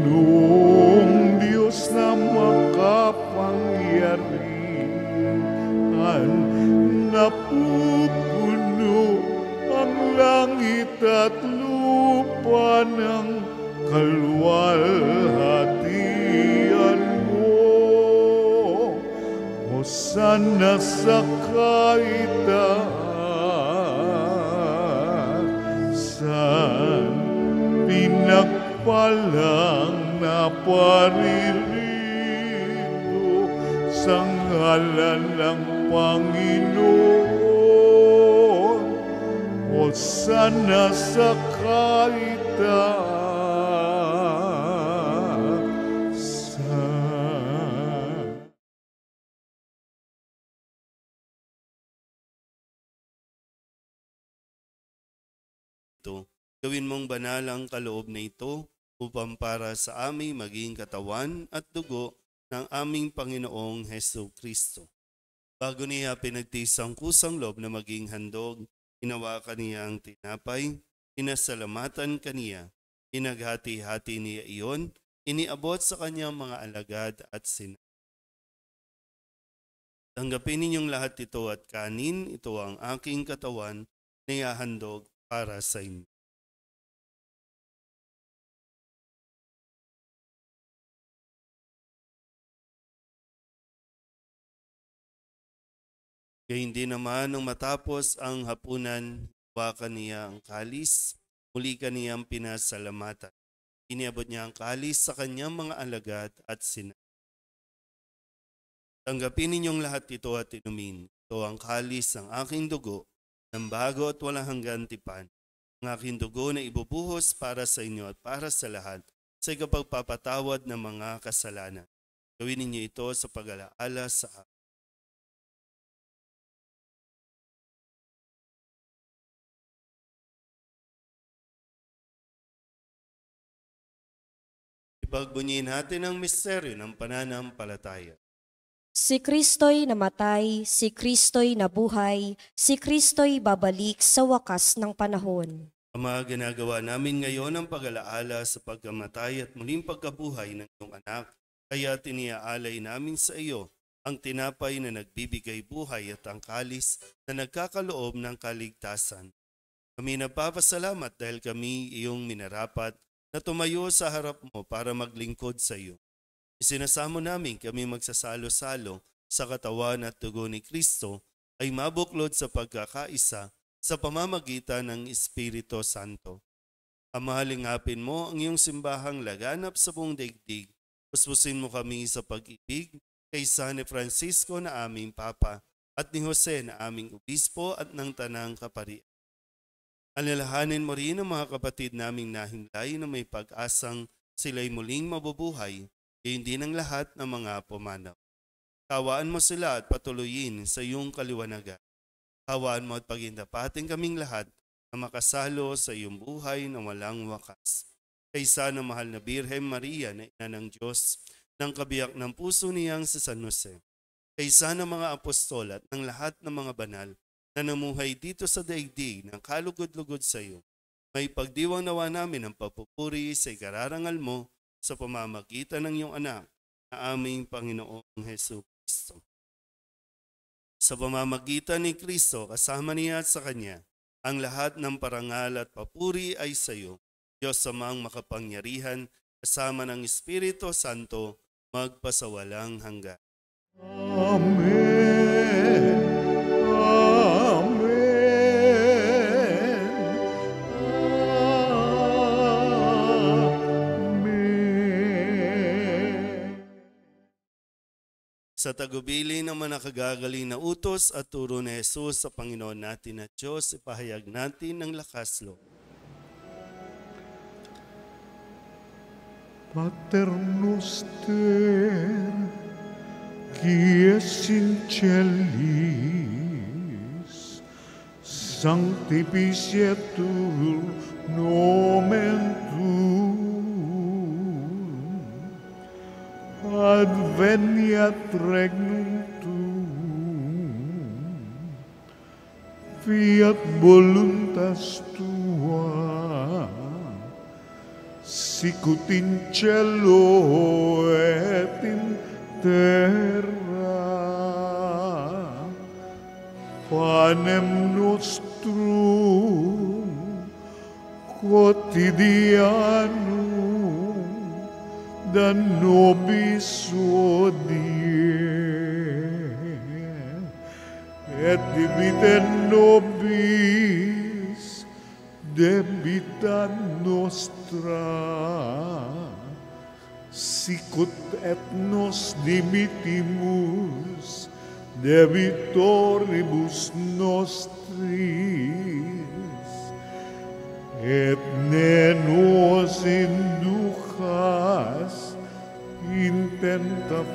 Speaker 3: Panginoong Diyos na makapangyarihan, napupuno ang langit at lupa ng kalwalhatian mo. Hosana sa kaitaasan, pinagpalang na paririto sa ngalan ng Panginoon. sana sa kaitaasan.
Speaker 4: Ito, gawin mong banal ang kaloob na ito upang para sa aming maging katawan at dugo ng aming Panginoong Heso Kristo. Bago niya pinagtiis ang kusang loob na maging handog, hinawakan niya ang tinapay, inasalamatan kaniya, inaghati-hati niya iyon, iniabot sa kanyang mga alagad at sinabi, tanggapin ninyong lahat ito at kanin, ito ang aking katawan na ihahandog para sa inyo. Kaya hindi naman nung matapos ang hapunan, hawakan niya ang kalis, muli kaniyang pinasalamatan. Iniabot niya ang kalis sa kanyang mga alagad at sinabi, tanggapin ninyong lahat ito at inumin. Ito ang kalis ng aking dugo, ng bago at walang hanggan tipan. Ang aking dugo na ibubuhos para sa inyo at para sa lahat sa ikapagpapatawad ng mga kasalanan. Gawin ninyo ito sa pag-alaala sa akin. Ipagbunyiin natin ang misteryo ng pananampalataya.
Speaker 1: Si Kristo'y namatay, si Kristo'y nabuhay, si Kristo'y babalik sa wakas ng panahon.
Speaker 4: Ama, ginagawa namin ngayon ang pag-alaala sa pagkamatay at muling pagkabuhay ng iyong anak, kaya tiniaalay namin sa iyo ang tinapay na nagbibigay buhay at ang kalis na nagkakaloob ng kaligtasan. Kami nagpapasalamat dahil kami iyong minarapat na tumayo sa harap mo para maglingkod sa iyo. Isinasamo namin kami magsasalo-salo sa katawan at dugo ni Kristo ay mabuklod sa pagkakaisa sa pamamagitan ng Espiritu Santo. Amahalingapin mo ang iyong simbahang laganap sa buong daigdig. Puspusin mo kami sa pag-ibig kay San Francisco na aming Papa at ni Jose na aming Obispo at ng Tanang Kaparian. Alalahanin mo rin ang mga kapatid naming nahimlay na may pag-asang sila'y muling mabubuhay, gayon din ang lahat ng mga pumanaw. Kawaan mo sila at patuloyin sa iyong kaliwanagan. Kawaan mo at pagindapatin kaming lahat na makasalo sa iyong buhay na walang wakas. Kaysa ng mahal na Birhen Maria na ina ng Diyos, ng kabiyak ng puso niyang si San Jose. Kaysa ng mga apostol at ng lahat ng mga banal na namuhay dito sa daigdig ng kalugod-lugod sa iyo, may pagdiwang nawa namin ang papupuri sa ikararangal mo sa pamamagitan ng iyong anak na aming Panginoong Heso Kristo. Sa pamamagitan ni Kristo, kasama niya at sa Kanya, ang lahat ng parangal at papuri ay sa iyo, Diyos Amang makapangyarihan, kasama ng Espiritu Santo, magpasawalang hanggan.
Speaker 3: Amen.
Speaker 4: Sa tagubili ng mga nakagagaling na utos at turo ni Jesus sa Panginoon natin at Diyos, ipahayag natin ng lakas loob.
Speaker 3: Pater noster, qui es in celis, sanctificetur nomen tuum, adveniat regnum tuum, fiat voluntas tua, sicut in cielo et in terra. Panem nostrum quotidianum da nobis hodie, et dimitte nobis debita nostra, sicut et nos dimittimus debitoribus nostris, et ne nos inducas in tentationem,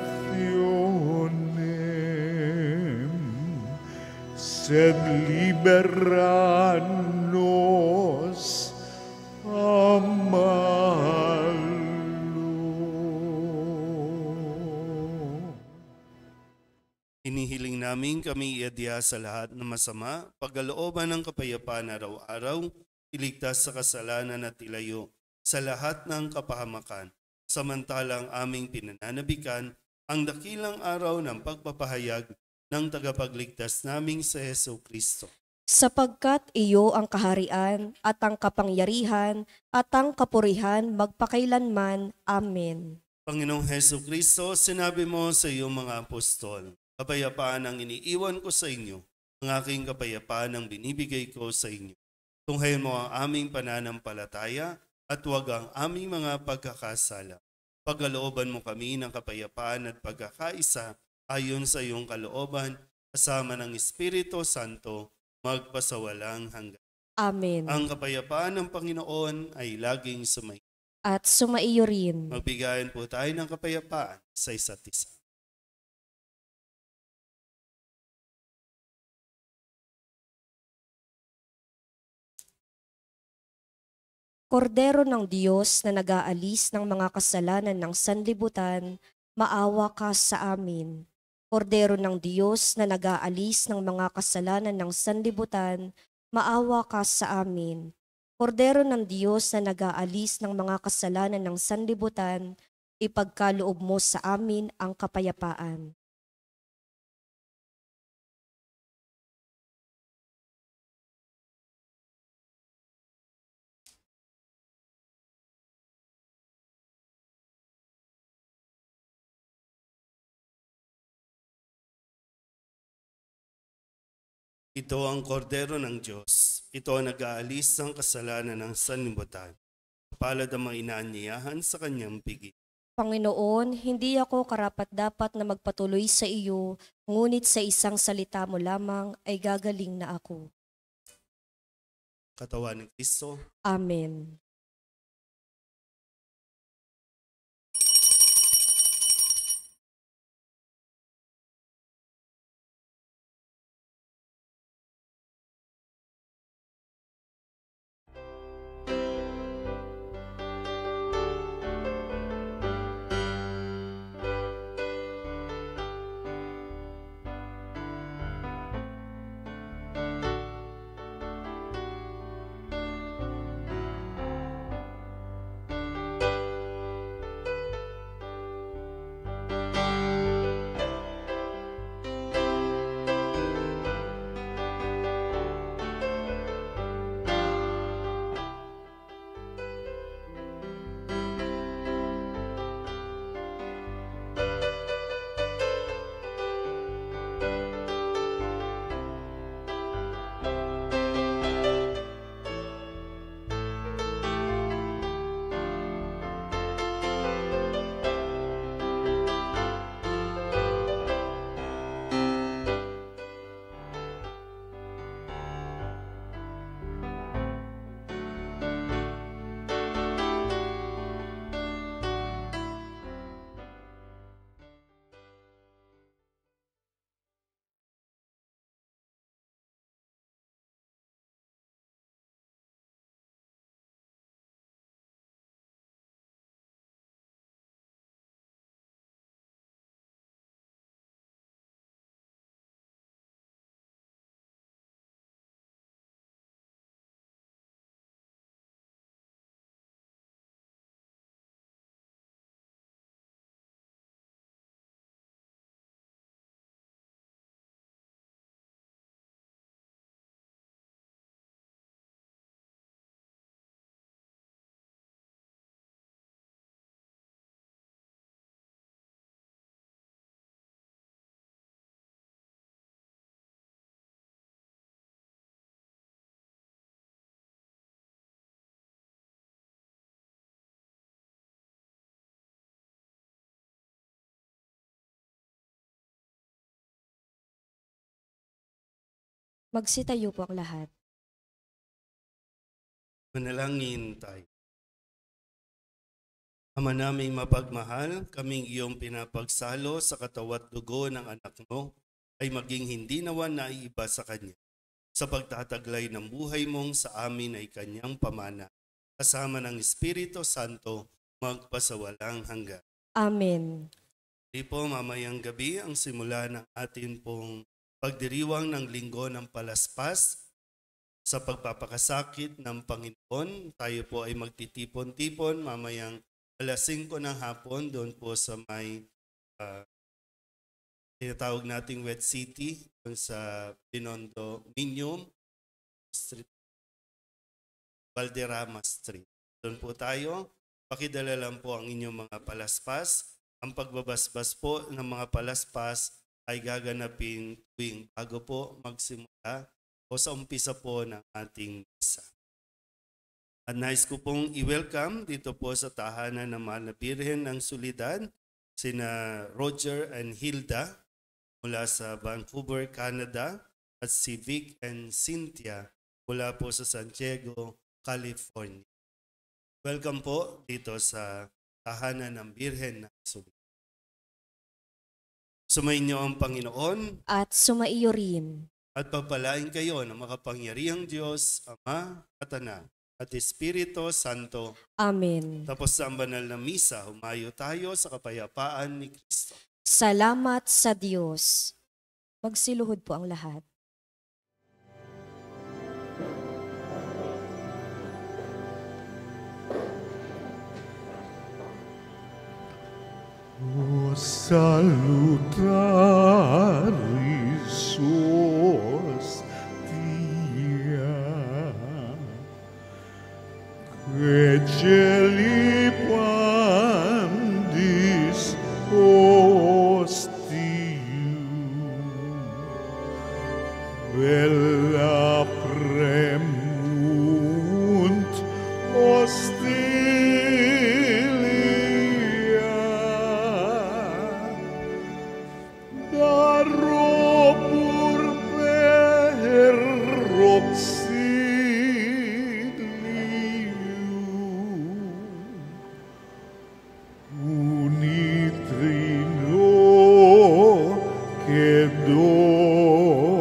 Speaker 3: sed libera nos a malo.
Speaker 4: Hinihiling namin kami iadya sa lahat ng masama, pagkalooban ng kapayapaan araw-araw, iligtas sa kasalanan at ilayo sa lahat ng kapahamakan. Samantalang aming pinananabikan ang dakilang araw ng pagpapahayag ng tagapagligtas naming sa Hesu Kristo.
Speaker 1: Sapagkat iyo ang kaharian at ang kapangyarihan at ang kapurihan magpakailanman. Amen.
Speaker 4: Panginoong Hesu Kristo, sinabi mo sa iyong mga apostol, kapayapaan ang iniiwan ko sa inyo, ang aking kapayapaan ang binibigay ko sa inyo. Tunghayin mo ang aming pananampalataya at huwag ang aming mga pagkakasala. Pagkalooban mo kami ng kapayapaan at pagkakaisa ayon sa iyong kalooban, kasama ng Espiritu Santo, magpasawalang hanggan.
Speaker 1: Amen.
Speaker 4: Ang kapayapaan ng Panginoon ay laging sumainyo.
Speaker 1: At sumaiyo rin.
Speaker 4: Magbigayan po tayo ng kapayapaan sa isa't isa.
Speaker 1: Kordero ng Diyos na nag-aalis ng mga kasalanan ng sanlibutan, maawa ka sa amin. Kordero ng Diyos na nag-aalis ng mga kasalanan ng sanlibutan, maawa ka sa amin. Kordero ng Diyos na nag-aalis ng mga kasalanan ng sanlibutan, ipagkaloob mo sa amin ang kapayapaan.
Speaker 4: Ito ang kordero ng Diyos. Ito ang nag-aalis ng kasalanan ng sanlibutan. Palad ang mga inaanyayahan sa kanyang piging.
Speaker 1: Panginoon, hindi ako karapat-dapat na magpatuloy sa iyo, ngunit sa isang salita mo lamang ay gagaling na ako.
Speaker 4: Katawan ni Kristo.
Speaker 1: Amen. Magsitayo po ang lahat.
Speaker 4: Manalangin tayo. Ama naming mapagmahal, kaming iyong pinapagsalo sa katawat dugo ng anak mo ay maging hindi naman naiiba sa kanya. Sa pagtataglay ng buhay mong sa amin ay kanyang pamana, kasama ng Espiritu Santo, magpasawalang hanggan.
Speaker 1: Amen.
Speaker 4: Di po mamayang gabi ang simula ng atin pong pagdiriwang ng linggo ng palaspas. Sa pagpapakasakit ng Panginoon, tayo po ay magtitipon-tipon mamayang alas 5 ng hapon doon po sa may tinatawag nating Wet City, doon sa Binondo Minium Street, Valderrama Street. Doon po tayo, pakidala lang po ang inyong mga palaspas. Ang pagbabasbas po ng mga palaspas ay gaganapin tuwing bago po magsimula o sa umpisa po ng ating misa. At nais ko pong i-welcome dito po sa tahanan ng Mahal na Birhen ng Soledad, sina Roger and Hilda mula sa Vancouver, Canada, at si Vic and Cynthia mula po sa San Diego, California. Welcome po dito sa tahanan ng Birhen ng Soledad. Sumainyo ang Panginoon
Speaker 1: At sumaiyo rin.
Speaker 4: at pagpalain kayo ng makapangyarihang Diyos, Ama at Anak at Espiritu Santo.
Speaker 1: Amen.
Speaker 4: Tapos sa banal na misa, humayo tayo sa kapayapaan ni Kristo.
Speaker 1: Salamat sa Diyos. Magsiluhod po ang lahat.
Speaker 3: O salutaris hostia, que celi pandis ostium, bella premunt hostilia, darobur per auxilium, unitrino que domino,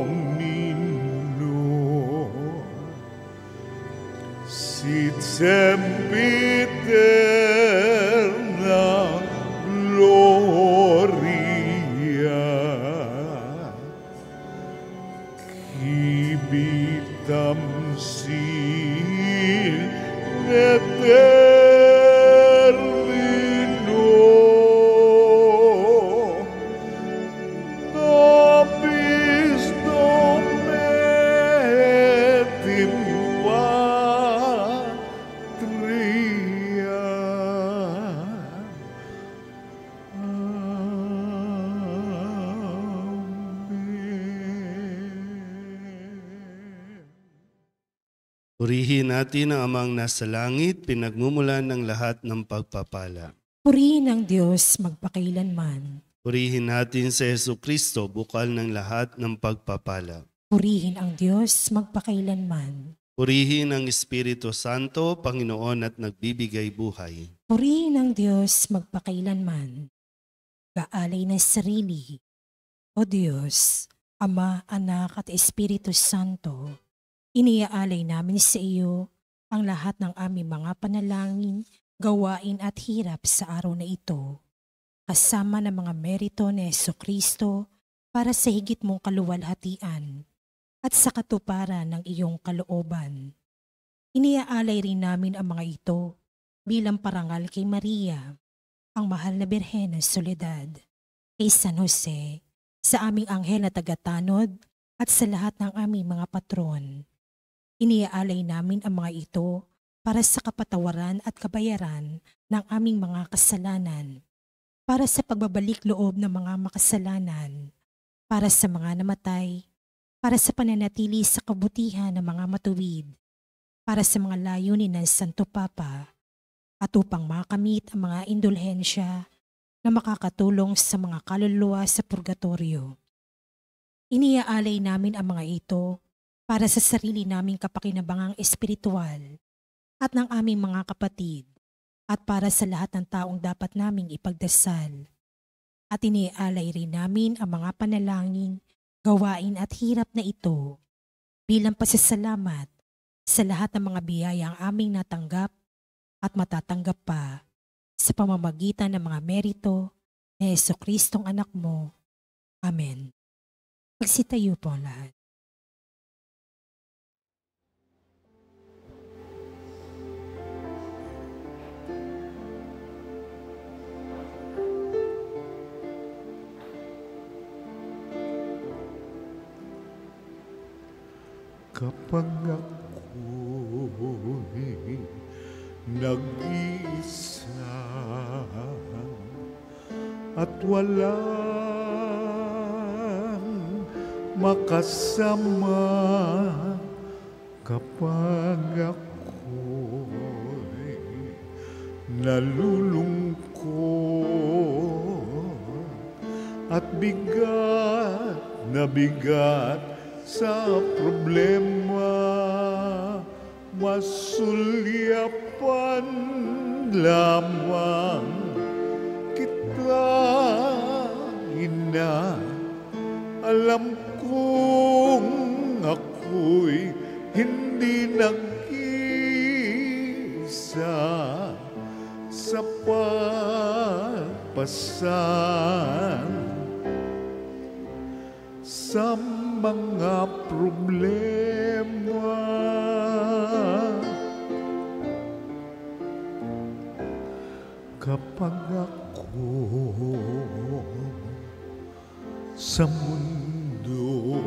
Speaker 3: sit sempiterna gloria, quibitam sin eterno, nobis dometim patria. Amen.
Speaker 4: Purihin natin ang Amang nasa langit, pinagmumulan ng lahat ng pagpapala.
Speaker 2: Purihin ang Diyos magpakailanman.
Speaker 4: Purihin natin sa Jesucristo, bukal ng lahat ng pagpapala.
Speaker 2: Purihin ang Diyos magpakailanman.
Speaker 4: Purihin ang Espiritu Santo, Panginoon at nagbibigay buhay.
Speaker 2: Purihin ang Diyos magpakailanman. Gaalay ng sarili. O Diyos, Ama, Anak at Espiritu Santo, iniaalay namin sa iyo ang lahat ng aming mga panalangin, gawain at hirap sa araw na ito, kasama ng mga merito ni Jesucristo para sa higit mong kaluwalhatian at sa katuparan ng iyong kalooban. Iniaalay rin namin ang mga ito bilang parangal kay Maria, ang mahal na Birhen ng Soledad, kay San Jose, sa aming anghel na tagatanod at sa lahat ng aming mga patron. Iniaalay namin ang mga ito para sa kapatawaran at kabayaran ng aming mga kasalanan, para sa pagbabalik loob ng mga makasalanan, para sa mga namatay, para sa pananatili sa kabutihan ng mga matuwid, para sa mga layunin ng Santo Papa, at upang makamit ang mga indulhensya na makakatulong sa mga kaluluwa sa purgatorio. Iniaalay namin ang mga ito para sa sarili naming kapakinabangang espiritual at ng aming mga kapatid, at para sa lahat ng taong dapat naming ipagdasal. At inialay rin namin ang mga panalangin, gawain at hirap na ito bilang pasasalamat sa lahat ng mga biyayang aming natanggap at matatanggap pa sa pamamagitan ng mga merito ni Jesucristong anak mo. Amen. Magsitayo po ang lahat.
Speaker 3: Kapag ako'y nag-iisa at walang makasama, kapag ako'y nalulungkot at bigat na bigat sa problema, masulyapan lamang kita, ina. Alam kong ako'y hindi nag-isa sa pagpasan sa mga problema. Kapag ako sa mundo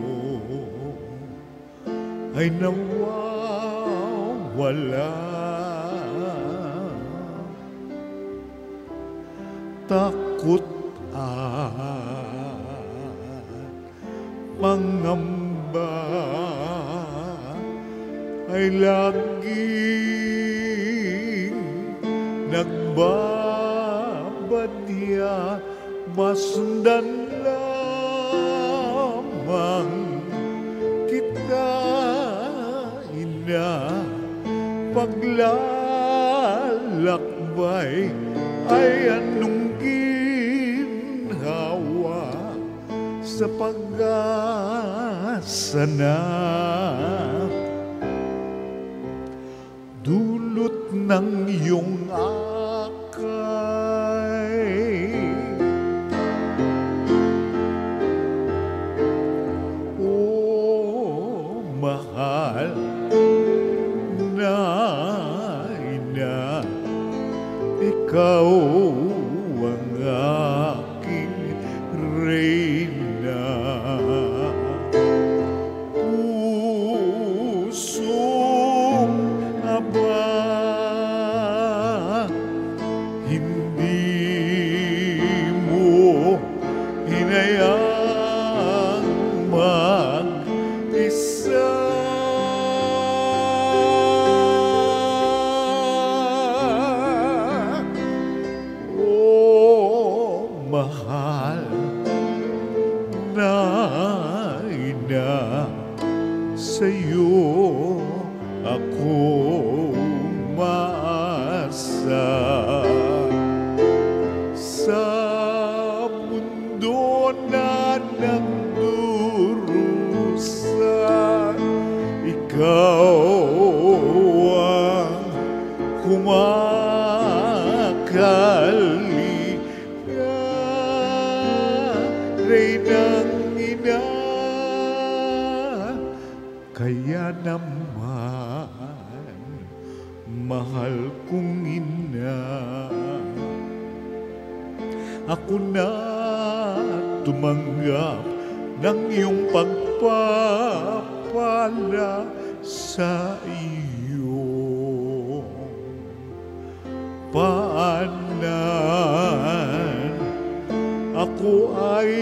Speaker 3: ay nawawala, takot at pangamba ay laging nagbabadya, masundan lamang kita, ina. Paglalakbay ay anong ginhawa sa pag-asa na dulot ng iyong akay. Oh, mahal na ina, ikaw ang aking reyna. Pusong aba, hindi mo hinayang mag-isa. Oh, mahal na ina, sa'yo ako maasa. Sa mundo na nagdurusa, ikaw ang kumakali, Reynang ina. Kaya naman, mahal kong ina, ako na tumanggap ng iyong pagpapala sa iyo. Paanan ako ay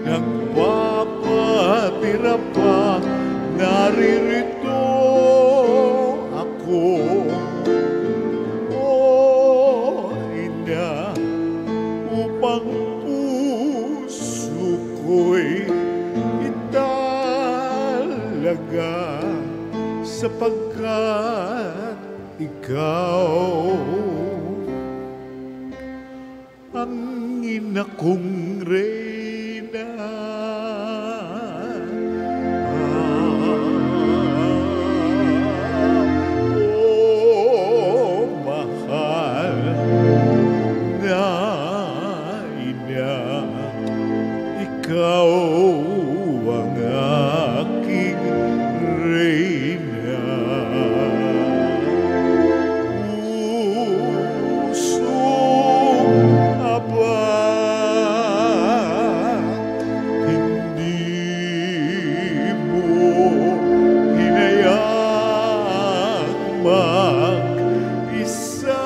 Speaker 3: nagpapatira pa, naririto ako. Oh, ina, upang puso ko'y italaga sapagkat ikaw ang ina kong reyna. Oh, mahal na ina, ikaw ang aking reyna. Pusong abang, hindi mo hinayang mag-isa.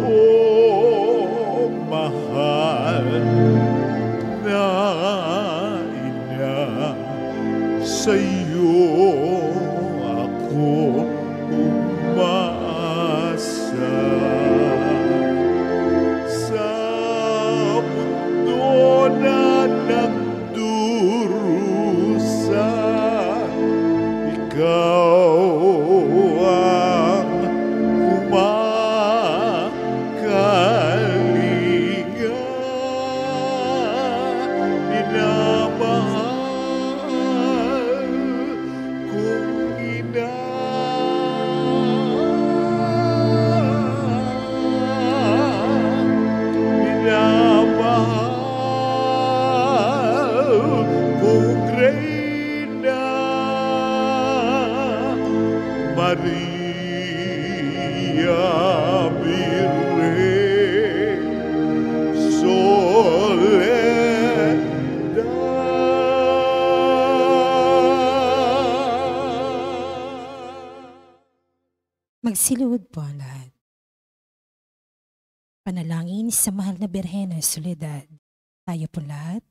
Speaker 3: Oh, mahal na ina, sa'yo ako umaasa. Sa mundo na nagdurusa, ikaw ang kumakalinga. Minamahal kong ina, minamahal kong reyna. Maria Virgen Soledad.
Speaker 2: Magsiluhod po ang lahat. Panalangin sa mahal na Birhen ng Soledad. Tayo po lahat.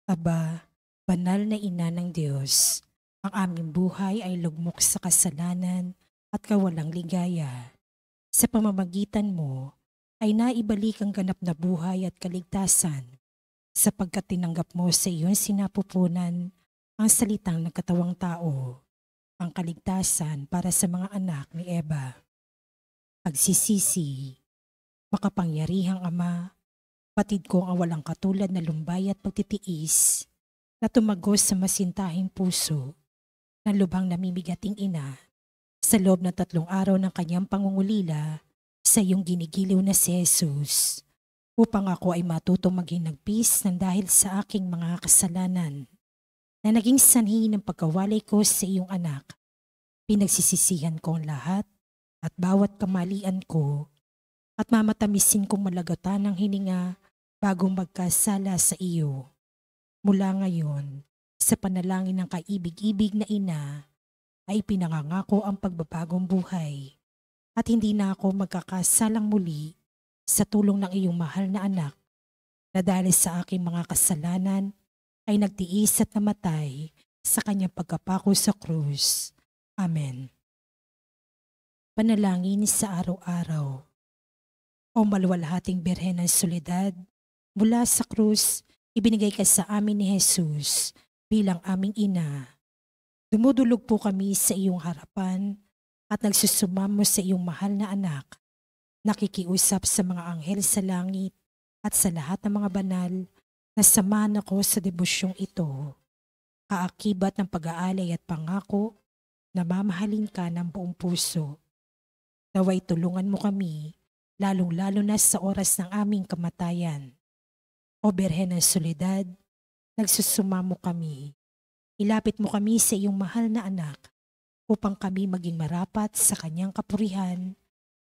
Speaker 2: Aba, banal na ina ng Diyos, ang aming buhay ay lugmok sa kasalanan at kawalang ligaya. Sa pamamagitan mo ay naibalik ang ganap na buhay at kaligtasan sapagkat tinanggap mo sa iyong sinapupunan ang salitang nagkatawang tao, ang kaligtasan para sa mga anak ni Eva. Pagsisisi, makapangyarihang Ama, patid ko ang walang katulad na lumbay at pagtitiis na tumagos sa masintahing puso ng lubhang namimigating ina sa loob ng 3 araw ng kanyang pangungulila sa iyong ginigiliw na si Jesus, upang ako ay matutong maghinagpis ng dahil sa aking mga kasalanan na naging sanhi ng pagkawalay ko sa iyong anak. Pinagsisisihan ko ang lahat at bawat kamalian ko at mamatamisin kong malagatan ng hininga bago magkasala sa iyo. Mula ngayon, sa panalangin ng kaibig-ibig na ina, ay pinangangako ang pagbabagong buhay at hindi na ako magkakasalang muli sa tulong ng iyong mahal na anak na dahil sa aking mga kasalanan ay nagtiis at namatay sa kanyang pagkapako sa krus. Amen. Panalangin sa araw-araw. O maluwalhating Birhen ng Soledad, mula sa krus, ibinigay ka sa amin ni Jesus bilang aming ina. Dumudulog po kami sa iyong harapan at nagsusumamo sa iyong mahal na anak. Nakikiusap sa mga anghel sa langit at sa lahat ng mga banal na samahan ako sa debusyong ito. Kaakibat ng pag-aalay at pangako na mamahalin ka ng buong puso. Naway tulungan mo kami, lalong-lalo na sa oras ng aming kamatayan. O Birhen ng Soledad, nagsusumamo kami. Ilapit mo kami sa iyong mahal na anak upang kami maging marapat sa kanyang kapurihan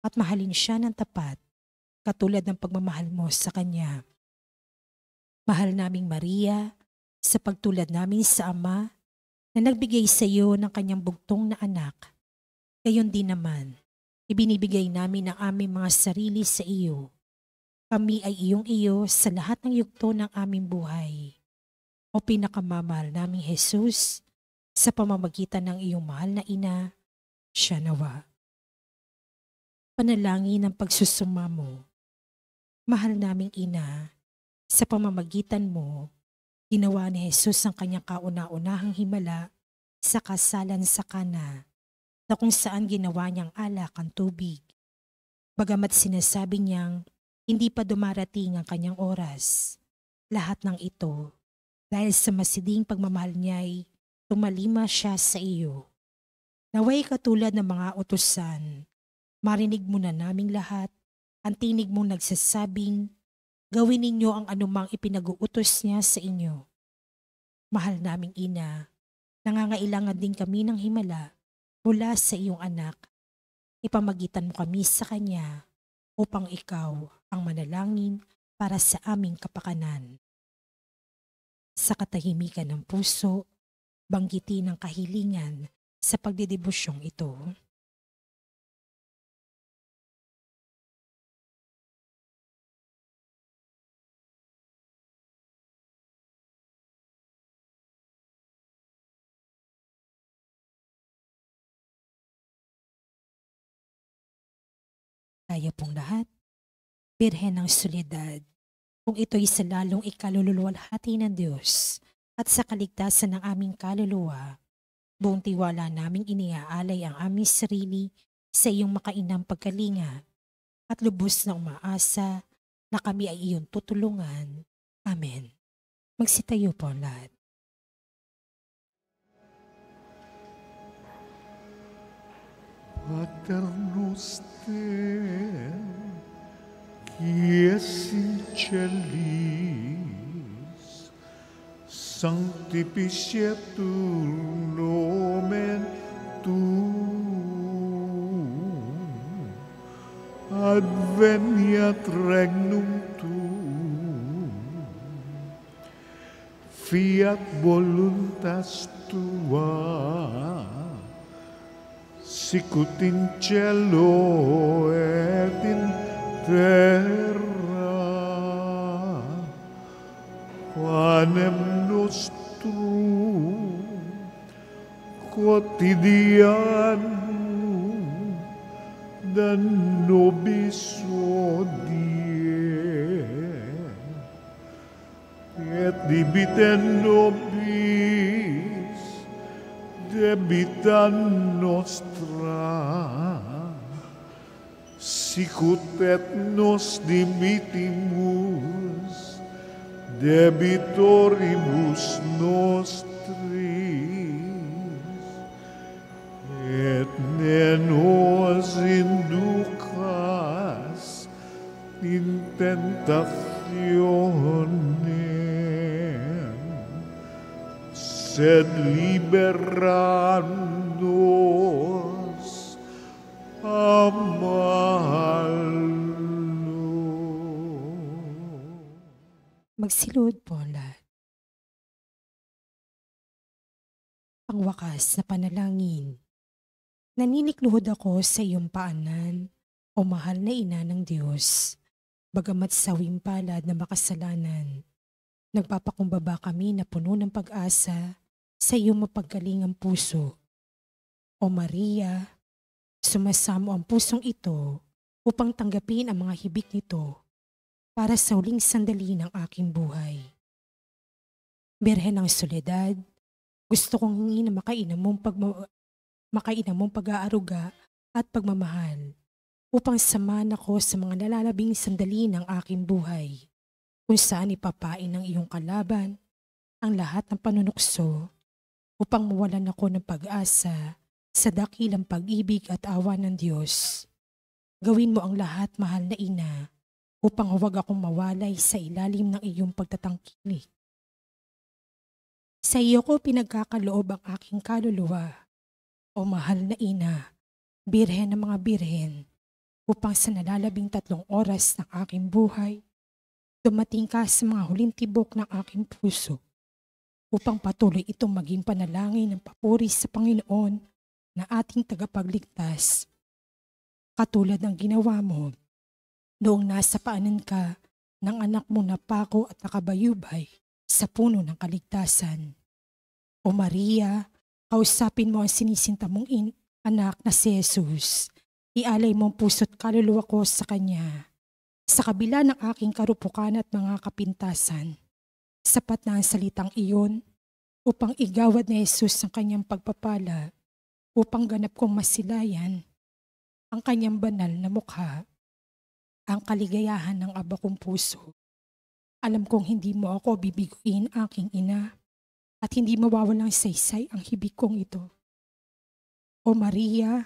Speaker 2: at mahalin siya ng tapat katulad ng pagmamahal mo sa kanya. Mahal naming Maria, sa pagtulad namin sa Ama na nagbigay sa iyo ng kanyang bugtong na anak, gayon din naman, ibinibigay namin ang aming mga sarili sa iyo. Kami ay iyong iyo sa lahat ng yugto ng aming buhay. O pinakamamahal naming Jesus, sa pamamagitan ng iyong mahal na ina, siya nawa. Panalangin ng pagsusumamo. Mahal naming ina, Sa pamamagitan mo, ginawa ni Jesus ang kanyang kauna-unahang himala sa kasalan sa Kana, na kung saan ginawa niyang alak ang tubig. Bagamat sinasabi niyang hindi pa dumarating ang kanyang oras, lahat ng ito dahil sa masiding pagmamahal niya'y tumalima siya sa iyo. Naway katulad ng mga utusan, marinig mo na naming lahat ang tinig mong nagsasabing, gawin ninyo ang anumang ipinag-uutos niya sa inyo. Mahal naming ina, nangangailangan din kami ng himala mula sa iyong anak. Ipamagitan mo kami sa kanya upang ikaw ang manalangin para sa aming kapakanan. Sa katahimikan ng puso, banggitin ang kahilingan sa pagdidebusyong ito. Tayo pong lahat, Birhen ng Soledad, kung ito'y sa lalong ikaluluwalhati ng Diyos at sa kaligtasan ng aming kaluluwa, buong tiwala naming iniaalay ang aming sarili sa iyong makainang pagkalinga at lubos na umaasa na kami ay iyong tutulungan. Amen. Magsitayo po ang lahat.
Speaker 3: Pater noster, qui es in celis, sanctificetur nomen tuum, adveniat regnum tuum, fiat voluntas tua, sicut in cielo et in terra. Panem nostrum quotidianum da nobis hodie, et debite nobis debita nostra, sicut et nos dimitimus debitoribus nostris, et ne nos inducas in tentationem, sed libera nos a malo.
Speaker 2: Magsilod po ang lahat. Pangwakas na panalangin. Naninikluhod ako sa iyong paanan, o mahal na ina ng Diyos. Bagamat sawing palad na makasalanan, nagpapakumbaba kami na puno ng pag-asa sa iyong mapagkalingang puso. O Maria, sumasamo ang pusong ito upang tanggapin ang mga hibik nito para sa huling sandali ng aking buhay. Birhen ng Soledad, gusto kong hingin na makainam mong pag-aaruga at pagmamahal upang samahan ako sa mga nalalabing sandali ng aking buhay, kung saan ipapain ng iyong kalaban ang lahat ng panunukso upang mawalan ako ng pag-asa sa dakilang pag-ibig at awa ng Diyos. Gawin mo ang lahat, mahal na ina, upang huwag akong mawalay sa ilalim ng iyong pagtatangkilik. Sa iyo ko pinagkakaloob ang aking kaluluwa, o mahal na ina, birhen ng mga birhen, upang sa nalalabing 3 oras ng aking buhay, dumating ka sa mga huling tibok ng aking puso, upang patuloy itong maging panalangin ng papuri sa Panginoon na ating tagapagligtas. Katulad ng ginawa mo noong nasa paanan ka ng anak mo na pako at nakabayubay sa puno ng kaligtasan. O Maria, kausapin mo ang sinisinta mong anak na si Jesus. Ialay mo ang puso't kaluluwa ko sa Kanya. Sa kabila ng aking karupukan at mga kapintasan, sapat na ang salitang iyon upang igawad ni Jesus ang kanyang pagpapala, upang ganap kong masilayan ang kanyang banal na mukha, ang kaligayahan ng aba kong puso. Alam kong hindi mo ako bibiguin, aking ina, at hindi mawawalang saysay ang hibig kong ito. O Maria,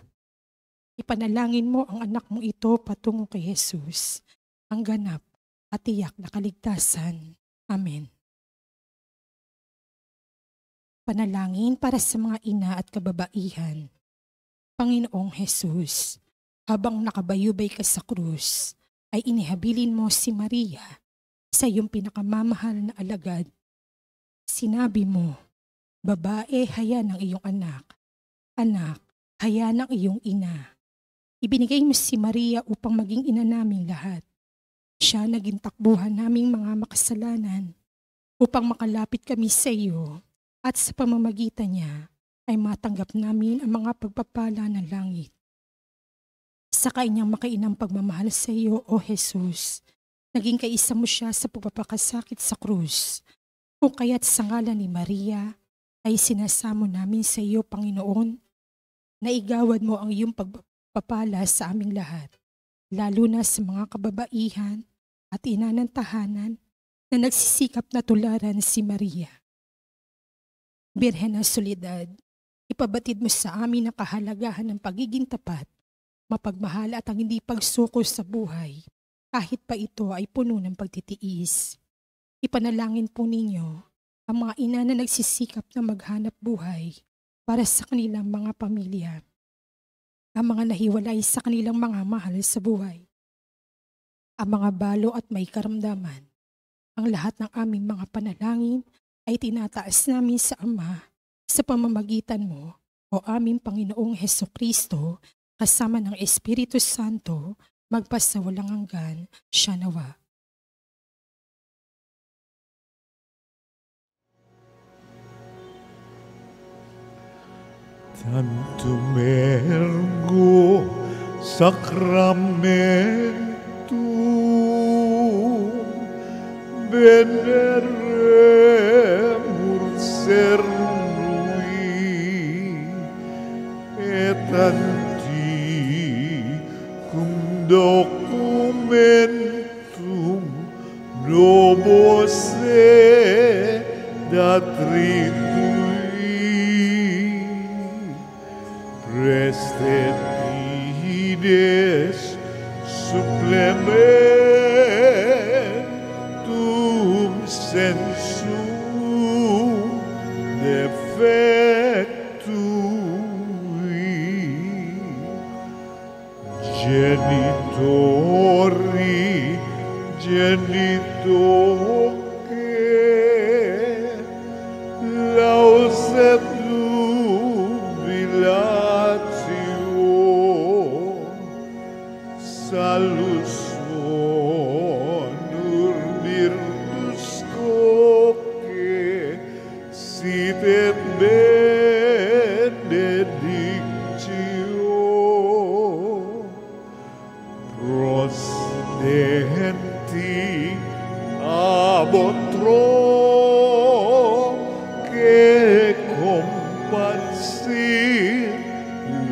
Speaker 2: ipanalangin mo ang anak mong ito patungo kay Jesus, ang ganap at tiyak na kaligtasan. Amen. Panalangin para sa mga ina at kababaihan. Panginoong Jesus, habang nakabayubay ka sa krus, ay inihabilin mo si Maria sa iyong pinakamamahal na alagad. Sinabi mo, babae, haya ng iyong anak. Anak, haya ng iyong ina. Ibinigay mo si Maria upang maging ina naming lahat. Siya naging takbuhan naming mga makasalanan upang makalapit kami sa iyo, at sa pamamagitan niya ay matanggap namin ang mga pagpapala ng langit. Sa kanyang makainang pagmamahal sa iyo, O Jesus, naging kaisa mo siya sa pagpapakasakit sa krus. Kung kaya't sa ngalan ni Maria ay sinasamo namin sa iyo, Panginoon, na igawad mo ang iyong pagpapala sa aming lahat, lalo na sa mga kababaihan at ina ng tahanan na nagsisikap na tularan si Maria. Birhen ng Soledad, ipabatid mo sa amin ang kahalagahan ng pagiging tapat, mapagmahal at ang hindi pagsuko sa buhay, kahit pa ito ay puno ng pagtitiis. Ipanalangin po ninyo ang mga ina na nagsisikap na maghanap buhay para sa kanilang mga pamilya, ang mga nahiwalay sa kanilang mga mahal sa buhay, ang mga balo at may karamdaman. Ang lahat ng aming mga panalangin ay tinataas namin sa Ama sa pamamagitan mo, o aming Panginoong Hesukristo, kasama ng Espiritu Santo, magpasawalang hanggan. Siya nawa.
Speaker 3: Tantum ergo sacramentum veneremur cernui et antiquum documentum nobos datritui prestet fides supplementum sensum defectui genitori genitoque lauset jubilatio salus honor virtus coque sit et benedictio prosdenti ab otro que compassit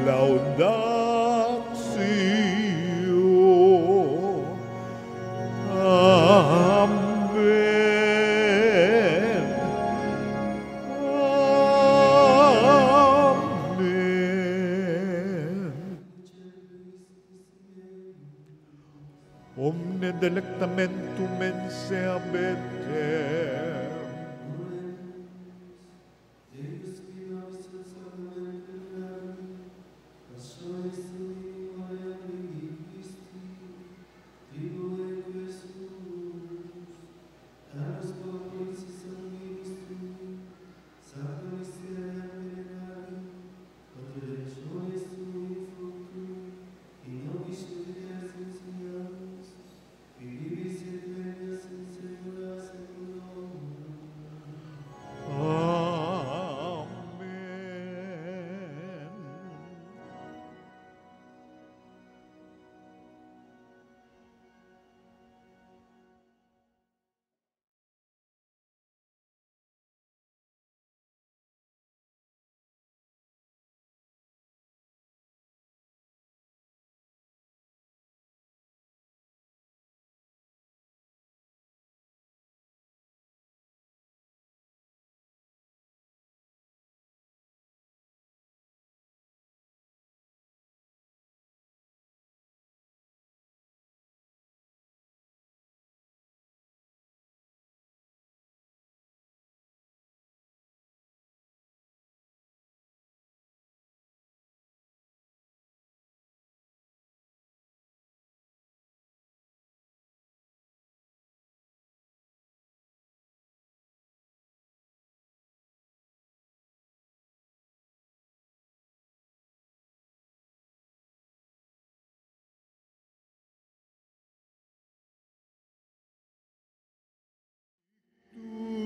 Speaker 3: laudatio. Amen. Amen. Omne delectamentum mense abetem.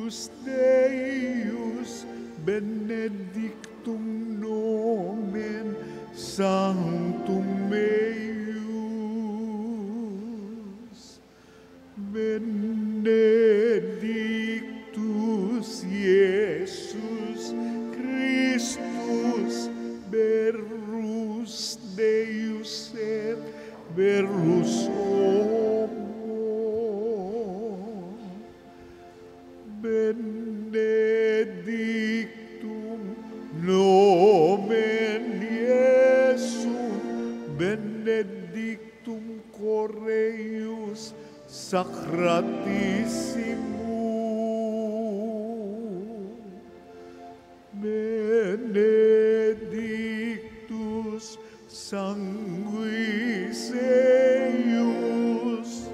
Speaker 3: Deus, benedictum nomen sanctum eius, benedictus Iesus Christus, verus Deus et verus homo, benedictum nomen Iesum, benedictum Correius Sacratissimum, benedictus sanguis eius,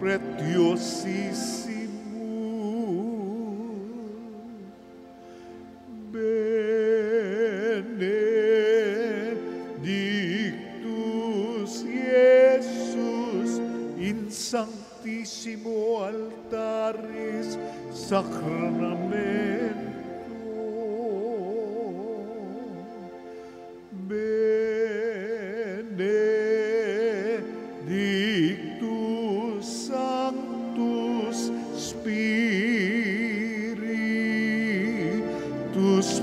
Speaker 3: pretiosissimum, benedictus Iesus in sanctissimo altaris sacramento, benedictus sanctus Spiritus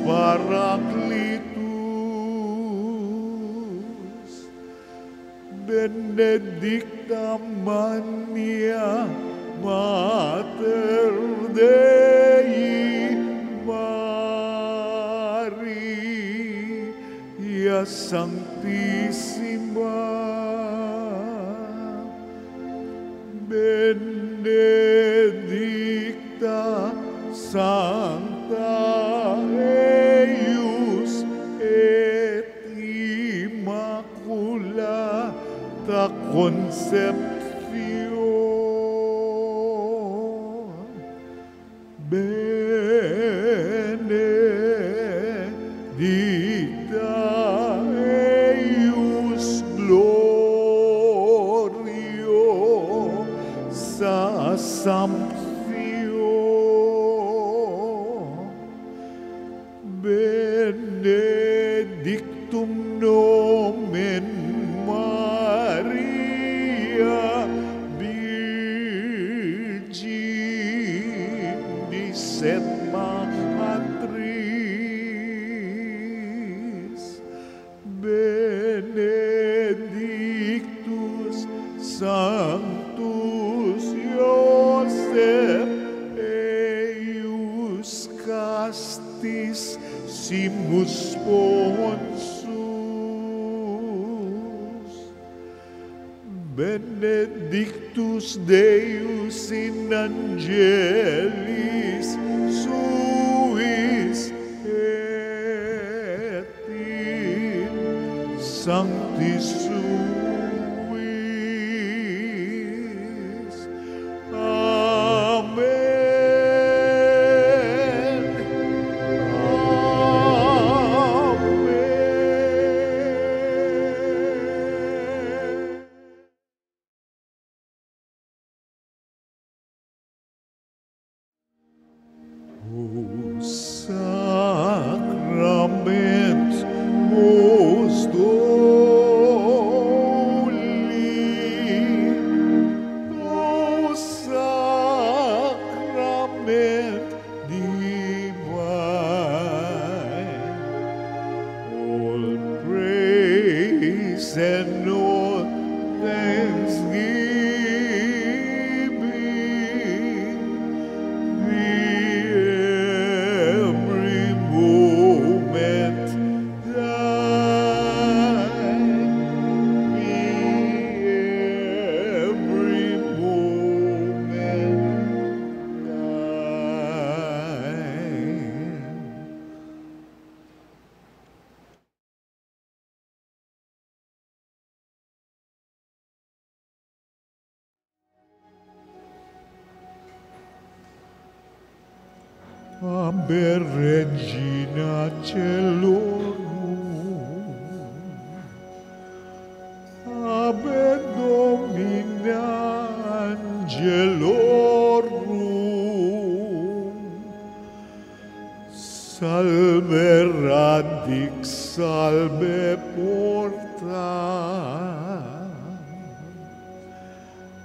Speaker 3: Paraclitus, benedicta Mania Mater Dei Maria Sanctissima, benedicta Sancta eius et Immaculata Conception, benedicta eius glorio Assumption, benedictum nomen Maria Virginis et Matris, benedictus Sanctus Iosef eius castis simus sponsus, benedictus Deus in angelis suis et in sanctis suis. Amen. Amen. O sacrament most holy, O sacrament divine, all praise and all thanksgiving be every moment thine, be every moment thine. Ave Regina Celorum, Ave Domina Angelis, angelorum, salve radix, salve porta,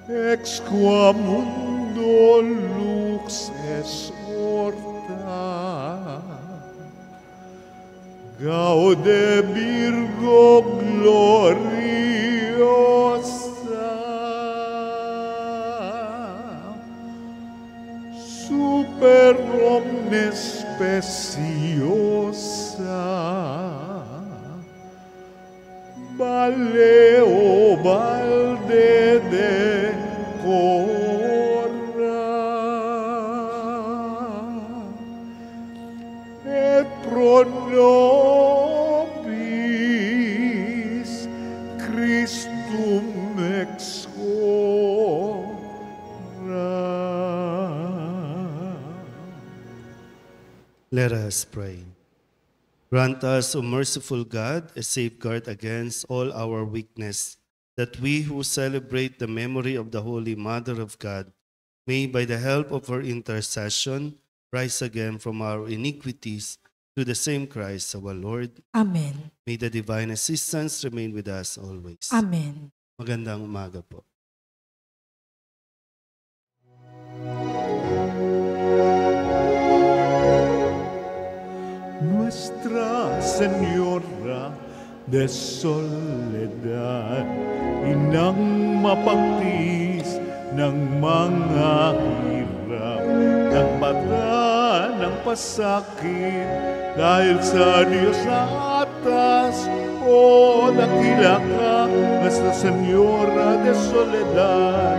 Speaker 3: ex qua mundo lux es orta, gaude Virgo gloriosa, super omnes speciosa, valeo valde de cora, et pro nobis Christum ex hora.
Speaker 4: Let us pray. Grant us, O merciful God, a safeguard against all our weakness, that we who celebrate the memory of the Holy Mother of God may, by the help of her intercession, rise again from our iniquities through the same Christ our Lord.
Speaker 2: Amen.
Speaker 4: May the divine assistance remain with us always.
Speaker 2: Amen.
Speaker 4: Magandang umaga po.
Speaker 3: Nuestra Señora de Soledad, inang mapagtis ng mga hirap, nagmata ng pasakit, dahil sa Diyos na atas, o dakila ka, Nuestra Señora de Soledad,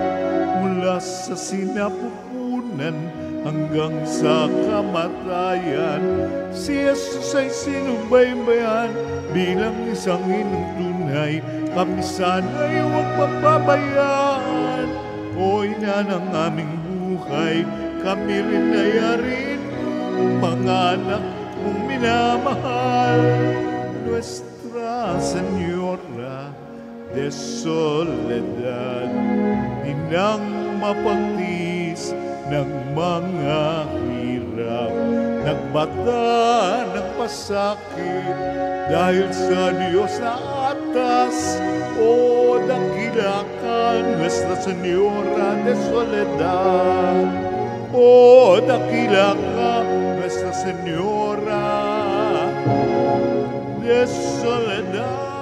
Speaker 3: mula sa sinapupunan hanggang sa kamatayan, si Jesus ay sinubaybayan bilang isang inong tunay. Kami sana'y huwag papabayaan, o ina ng aming buhay, kami rin ay arin mga anak mong minamahal. Nuestra Señora de Soledad, inang mapagtis ng mga hirap, nagbata ng pasakit, dahil sa Diyos na atas, o dakila ka, Nuestra Señora de Soledad, o dakila ka, Nuestra Señora de Soledad.